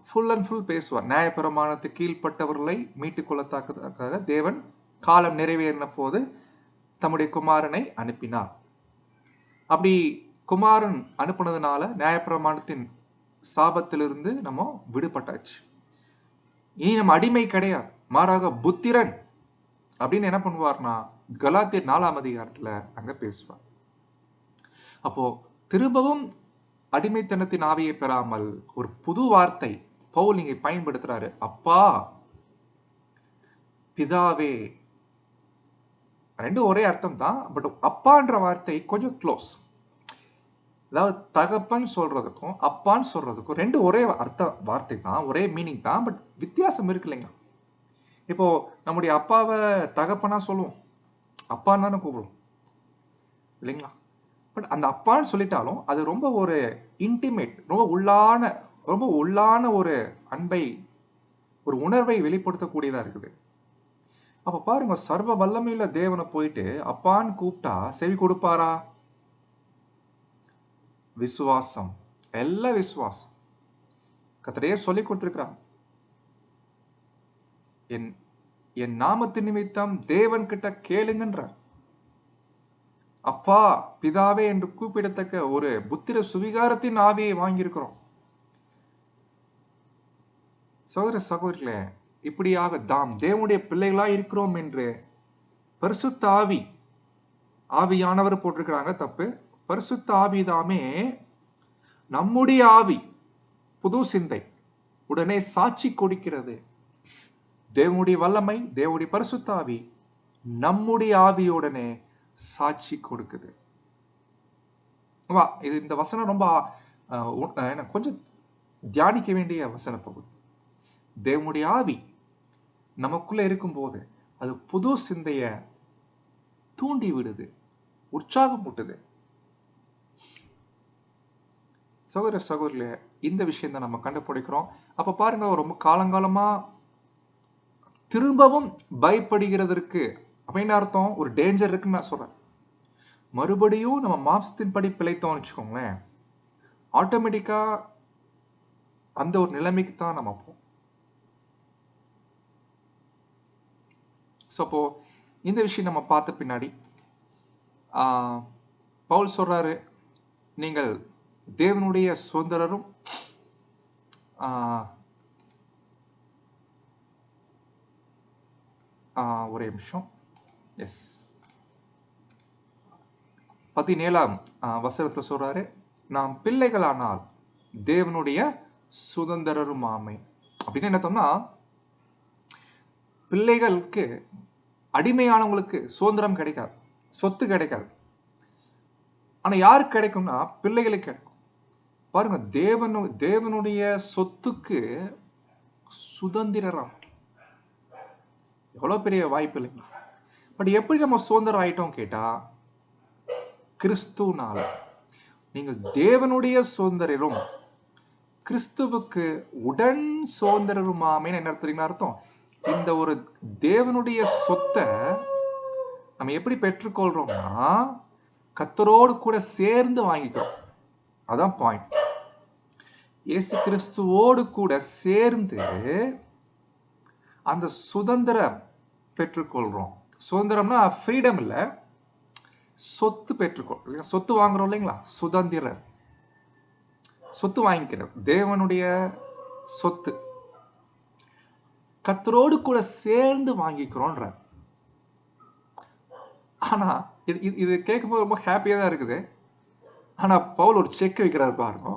ஃபுல் அண்ட் ஃபுல் பேசுவார். நியாயப்பிரமாணத்துக்கு கீழ்பட்டவர்களை மீட்டுக் கொள்ளத்தக்கதாக தேவன் காலம் நிறைவேறின போது தம்முடைய குமாரனை அனுப்பினார். அப்படி குமாரன் அனுப்புனதுனால நியாயப்பிரமாணத்தின் சாபத்திலிருந்து நம்ம விடுபட்டாச்சு. இனி நம்ம அடிமை கிடையாது, மாறாக புத்திரன் அப்படின்னு என்ன பண்ணுவார்னா கலாத்தியர் 4ஆம் அதிகாரத்துல அங்க பேசுவார். அப்போ திரும்பவும் அடிமைத்தனத்தின் ஆவியை பெறாமல் ஒரு புது வார்த்தை பவுல் நீங்க பயன்படுத்துறாரு. அப்பா, பிதாவே. ரெண்டும் ஒரே அர்த்தம் தான், பட் அப்பான்ற வார்த்தை கொஞ்சம் க்ளோஸ். அதாவது தகப்பன் சொல்றதுக்கும் அப்பான்னு சொல்றதுக்கும் ரெண்டு ஒரே அர்த்த வார்த்தை தான், ஒரே மீனிங் தான், பட் வித்தியாசம் இருக்கு இல்லைங்க. இப்போ நம்முடைய அப்பாவை தகப்பனா சொல்லுவோம், அப்பான்னு தானே கூப்பிடுவோம் இல்லைங்களா? பட் அந்த அப்பான்னு சொல்லிட்டாலும் அது ரொம்ப ஒரு இன்டிமேட், ரொம்ப உள்ளான ஒரு அன்பை, ஒரு உணர்வை வெளிப்படுத்தக்கூடியதா இருக்குது. அப்ப பாருங்க, சர்வ வல்லமையுள்ள தேவனை போயிட்டு அப்பான்னு கூப்பிட்டா செவி கொடுப்பாரா? விசுவாசம், எல்லாம் விசுவாசம். கர்த்தரே சொல்லி கொடுத்திருக்கிறான், என் நாமத்தின் நிமித்தம் தேவன் கிட்ட கேளுங்கன்ற. அப்பா, பிதாவே என்று கூப்பிடத்தக்க ஒரு புத்திர சுவிகாரத்தின் ஆவியை வாங்கியிருக்கிறோம். சகோதர சகோதரிகளே, இப்படியாக தாம் தேவனுடைய பிள்ளைகளா இருக்கிறோம் என்று பரிசுத்த ஆவியானவர் போட்டிருக்கிறாங்க. தப்பு. பரிசுத்த ஆவிதாமே நம்முடைய ஆவி, புது சிந்தை உடனே சாட்சி கொடுக்கிறது. தேவனுடைய வல்லமை, தேவனுடைய பரிசுத்த ஆவி நம்முடைய ஆவியுடனே சாட்சி கொடுக்குது. இது இந்த வசனம் ரொம்ப கொஞ்சம் தியானிக்க வேண்டிய வசன பகுதி. தேவனுடைய ஆவி நமக்குள்ள இருக்கும் போது அது புது சிந்தைய தூண்டி விடுது, உற்சாகம் ஊட்டுது. சகோதர சகோதரில இந்த விஷயம் தான் நம்ம கண்டுபிடிக்கிறோம். அப்ப பாருங்க, ரொம்ப காலங்காலமா திரும்பவும் பயப்படுகிறதற்கு அப்படின்னு அர்த்தம், ஒரு டேஞ்சர் இருக்குன்னு நான் சொல்றேன். மறுபடியும் நம்ம மாம்சத்தின் படி பிழைத்தோம்னு வச்சுக்கோங்களேன், ஆட்டோமேட்டிக்கா அந்த ஒரு நிலைமைக்கு தான் நம்ம போவோம். அப்போ இந்த விஷயம் நம்ம பார்த்த பின்னாடி பவுல் சொல்றாரு, நீங்கள் தேவனுடைய சுதந்திரரும் ஒரே நிமிஷம். எஸ், 17ஆம் வசனத்துல சொல்றாரு, நாம் பிள்ளைகளானால் தேவனுடைய சுதந்திரருமாமை. அப்படின்னு என்ன அர்த்தம்னா, பிள்ளைகளுக்கு அடிமையானவங்களுக்கு சுதந்திரம் கிடைக்காது, சொத்து கிடைக்காது. ஆனா யாருக்கு கிடைக்கும்னா பிள்ளைகளுக்கு கிடைக்கும். பாருங்க, தேவனுடைய சொத்துக்கு சுதந்திரம். எவ்வளவு பெரிய வாய்ப்பு இல்லைங்களா? பட் எப்படி நம்ம சுதந்திரம் ஆயிட்டோம் கேட்டா, கிறிஸ்துனால. நீங்கள் தேவனுடைய சுதந்திரரும் கிறிஸ்துவுக்கு உடன் சுதந்திரருமாமே என்ன தெரியுமா அர்த்தம்? இந்த ஒரு தேவனுடைய சொத்தை நம்ம எப்படி பெற்றுக்கொள்றோம்னா, கர்த்தரோடு கூட சேர்ந்து வாங்கிக்கிறோம். அதான் பாயிண்ட். இயேசு கிறிஸ்துவோடு கூட சேர்ந்து அந்த சுதந்திரம் பெற்றுக்கொள்றோம். சுதந்திரம்னா ஃப்ரீடம் இல்ல, சொத்து பெற்றுக்கொள். சொத்து வாங்குறோம் இல்லைங்களா? சுதந்திரம், சொத்து வாங்கிக்கிறோம். தேவனுடைய சொத்து கர்த்தரோடு கூட சேர்ந்து வாங்கிக்கிறோன்ற. ஆனா இது கேட்கும்போது ரொம்ப ஹாப்பியா தான் இருக்குது. ஆனா பவுல் ஒரு செக் வைக்கிறார் பாருங்க.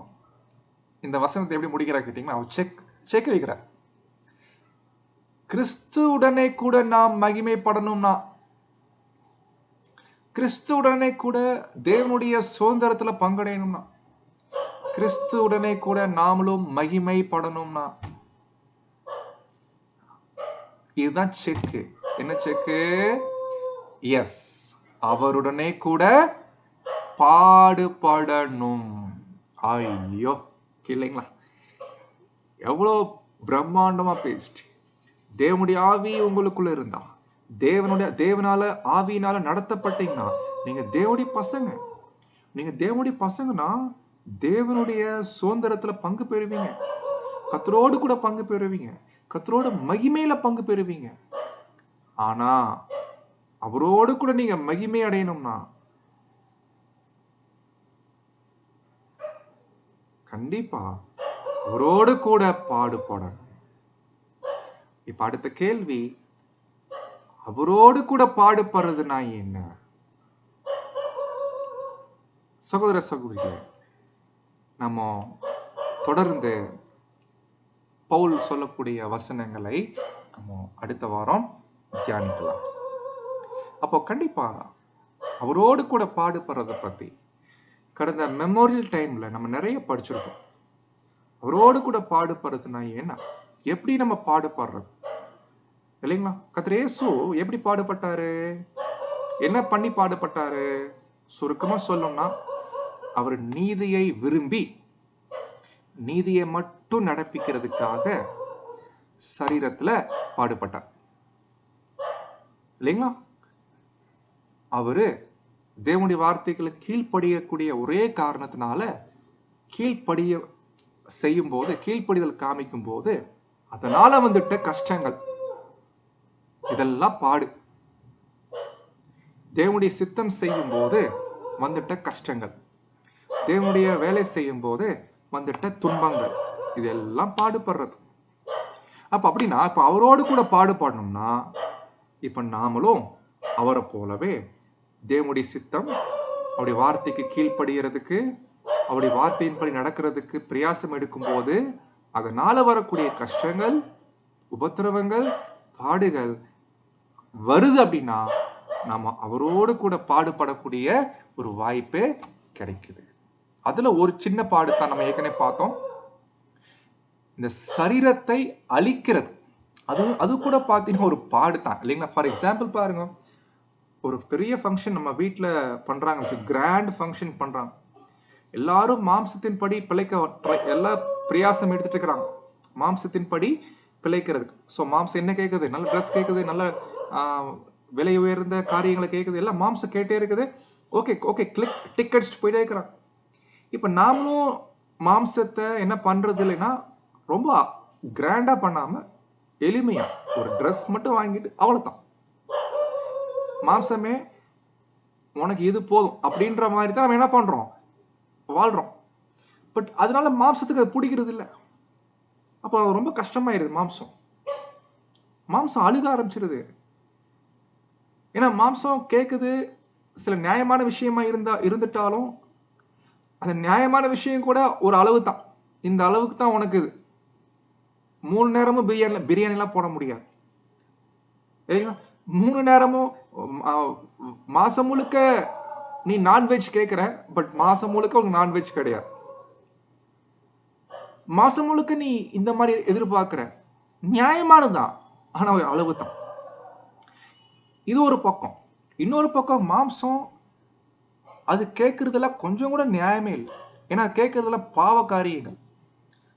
இந்த வசனத்தை எப்படி முடிக்கிறார் கேட்டீங்கன்னா, அவர் செக் வைக்கிறார். கிறிஸ்துவுடனே கூட நாம் மகிமைப்படணும்னா, கிறிஸ்துவுடனே கூட தேவனுடைய சுதந்திரத்துல பங்கடையணும்னா, கிறிஸ்துவுடனே கூட நாமளும் மகிமைப்படணும்னா, இதுதான் செக்கு. என்ன செக்கு? எஸ், அவருடனே கூட பாடுபடணும். ஐயோ, இல்லைங்களா? எவ்வளவு பிரம்மாண்டமா பேசிட்டு, தேவனுடைய ஆவி உங்களுக்குள்ள இருந்தா, தேவனால ஆவியினால நடத்தப்பட்டீங்கன்னா நீங்க தேவனுடைய பசங்க. நீங்க தேவனுடைய பசங்கன்னா தேவனுடைய சுதந்திரத்துல பங்கு பெறுவீங்க, கர்த்தரோடு கூட பங்கு பெறுவீங்க, கர்த்தரோட மகிமையில பங்கு பெறுவீங்க. ஆனா அவரோடு கூட நீங்க மகிமை அடையணும்னா கண்டிப்பா அவரோடு கூட பாடுபடணும். இப்ப அடுத்த கேள்வி, அவரோடு கூட பாடுபடுறதுனா என்ன? சகோதர சகோதரிகளே, நம்ம தொடர்ந்து பவுல் சொல்லக்கூடிய வசனங்களை நம்ம அடுத்த வாரம் தியானிக்கலாம். அப்போ கண்டிப்பா அவரோடு கூட பாடுபடுறத பத்தி கடந்த மெமோரியல் டைம்ல நம்ம நிறைய படிச்சிருக்கோம். அவரோடு கூட பாடுபடுறதுனா என்ன, எப்படி நம்ம பாடுபடுறது இல்லைங்களா? கர்த்தர் இயேசு எப்படி பாடுபட்டாரு, என்ன பண்ணி பாடுபட்டாரு? சுருக்கமா சொல்லணும்னா, அவர் நீதியை விரும்பி நீதியை மட்டும் நடப்பிக்கிறதுக்காக சரீரத்துல பாடுபட்டார் இல்லைங்களா? அவரு தேவனுடைய வார்த்தைகளுக்கு கீழ்ப்படியக்கூடிய ஒரே காரணத்தினால கீழ்ப்படிய செய்யும் போது, கீழ்ப்படிதல் காமிக்கும் போது அதனால வந்துட்ட கஷ்டங்கள் இதெல்லாம் பாடு. தேவனுடைய சித்தம் செய்யும் போது வந்துட்ட கஷ்டங்கள், தேவனுடைய வேலை செய்யும் போது வந்துட்ட துன்பங்கள், இதெல்லாம் பாடுபடுறது. அப்ப அப்படின்னா இப்ப அவரோடு கூட பாடுபடணும்னா இப்ப நாமளும் அவரை போலவே தேவனுடைய சித்தம், அவருடைய வார்த்தைக்கு கீழ்ப்படுகிறதுக்கு, அவருடைய வார்த்தையின்படி நடக்கிறதுக்கு பிரயாசம் எடுக்கும் போது அதனால வரக்கூடிய கஷ்டங்கள், உபத்திரவங்கள், பாடுகள் வருது அப்படின்னா நாம அவரோடு கூட பாடுபடக்கூடிய ஒரு வாய்ப்பே கிடைக்குது. அதுல ஒரு சின்ன பாடுதான் நம்ம ஏற்கனவே பார்த்தோம், இந்த சரீரத்தை அழிக்கிறது. அது கூட பாத்தீங்கன்னா ஒரு பாடுதான் இல்லைங்களா? ஃபார் எக்ஸாம்பிள் பாருங்க, ஒரு பெரிய ஃபங்க்ஷன் நம்ம வீட்டுல பண்றாங்க, கிராண்ட் ஃபங்க்ஷன் பண்றாங்க. எல்லாரும் மாம்சத்தின் படி பிழைக்க எல்லா பிரயாசம் எடுத்துட்டு இருக்கிறாங்க, மாம்சத்தின் படி பிழைக்கிறதுக்கு. சோ மாம்சம் என்ன கேக்குது? நல்ல ட்ரெஸ் கேக்குது, நல்ல விலை உயர்ந்த காரியங்களை கேக்குது, எல்லாம் மாம்சம் கேட்டே இருக்குது. ஓகே ஓகே கிளிக் டிக்கெட்ஸ் போயிட்டே இருக்கிறாங்க. இப்ப நாமளும் மாம்சத்தை என்ன பண்றது இல்லைன்னா, ரொம்ப கிராண்டா பண்ணாம எளிமையா ஒரு ட்ரெஸ் மட்டும் வாங்கிட்டு அவ்வளவுதான், மாம்சமே உனக்கு இது போதும் அப்படின்ற மாதிரி தான் நம்ம என்ன பண்றோம், வாழ்றோம். பட் அதனால மாம்சத்துக்கு அது பிடிக்கிறது இல்லை. அப்ப ரொம்ப கஷ்டமாயிருது. மாம்சம் அழுக ஆரம்பிச்சிருது. ஏன்னா மாம்சம் கேக்குது, சில நியாயமான விஷயமா இருந்துட்டாலும் அந்த நியாயமான விஷயம் கூட ஒரு அளவு தான். இந்த அளவுக்கு தான் உனக்கு இது. 3 நேரமும் பிரியாணி எல்லாம் போட முடியாது. 3 நேரமும் மாசம் முழுக்க நீ நான்வெஜ் கேட்கிற, பட் மாசம் முழுக்க உனக்கு நான்வெஜ் கிடையாது. மாசம் முழுக்க நீ இந்த மாதிரி எதிர்பார்க்கிற, நியாயமானதுதான், ஆனா அளவு தான். இது ஒரு பக்கம். இன்னொரு பக்கம் மாம்சம் அது கேட்கறதுல கொஞ்சம் கூட நியாயமே இல்லை. ஏன்னா கேட்கறதுல பாவ காரியங்கள்,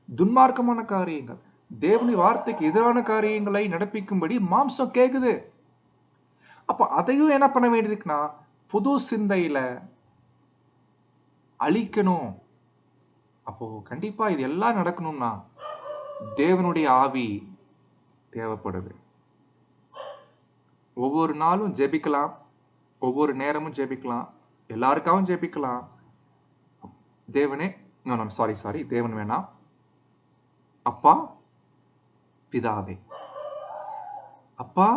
துன்மார்க்கமான காரியங்கள், தேவனுடைய வார்த்தைக்கு எதிரான காரியங்களை நடப்பிக்கும்படி மாம்சம் கேக்குது. அப்ப அதையும் என்ன பண்ண வேண்டியிருக்குன்னா, புது சிந்தையில அழிக்கணும். அப்போ கண்டிப்பா இது எல்லாம் நடக்கணும்னா தேவனுடைய ஆவி தேவைப்படுது. ஒவ்வொரு நாளும் ஜெபிக்கலாம், ஒவ்வொரு நேரமும் ஜெபிக்கலாம், எல்லாருக்காகவும் ஜெபிக்கலாம். தேவனே, சாரி, தேவன் வேணாம், அப்பா பிதாவே, அப்பா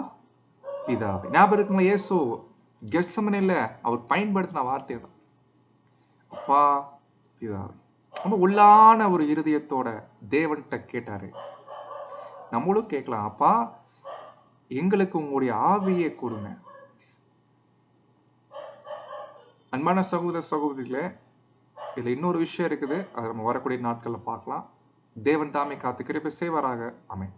பிதாவே. ஞாபகம் இருக்குங்களா? இயேசு கெத்செமனேல அவர் பயன்படுத்தின வார்த்தை தான், அப்பா பிதாவே. ரொம்ப உள்ளான ஒரு இருதயத்தோட தேவன்கிட்ட கேட்டாரு. நம்மளும் கேட்கலாம், அப்பா எங்களுக்கு உங்களுடைய ஆவியை கொடுங்க. அன்பான சகோதர சகோதரிகளே, இதுல இன்னொரு விஷயம் இருக்குது, அதை நம்ம வரக்கூடிய நாட்கள்ல பார்க்கலாம். தேவன் தாமே காத்து கிருபை செய்வாராக. ஆமென்.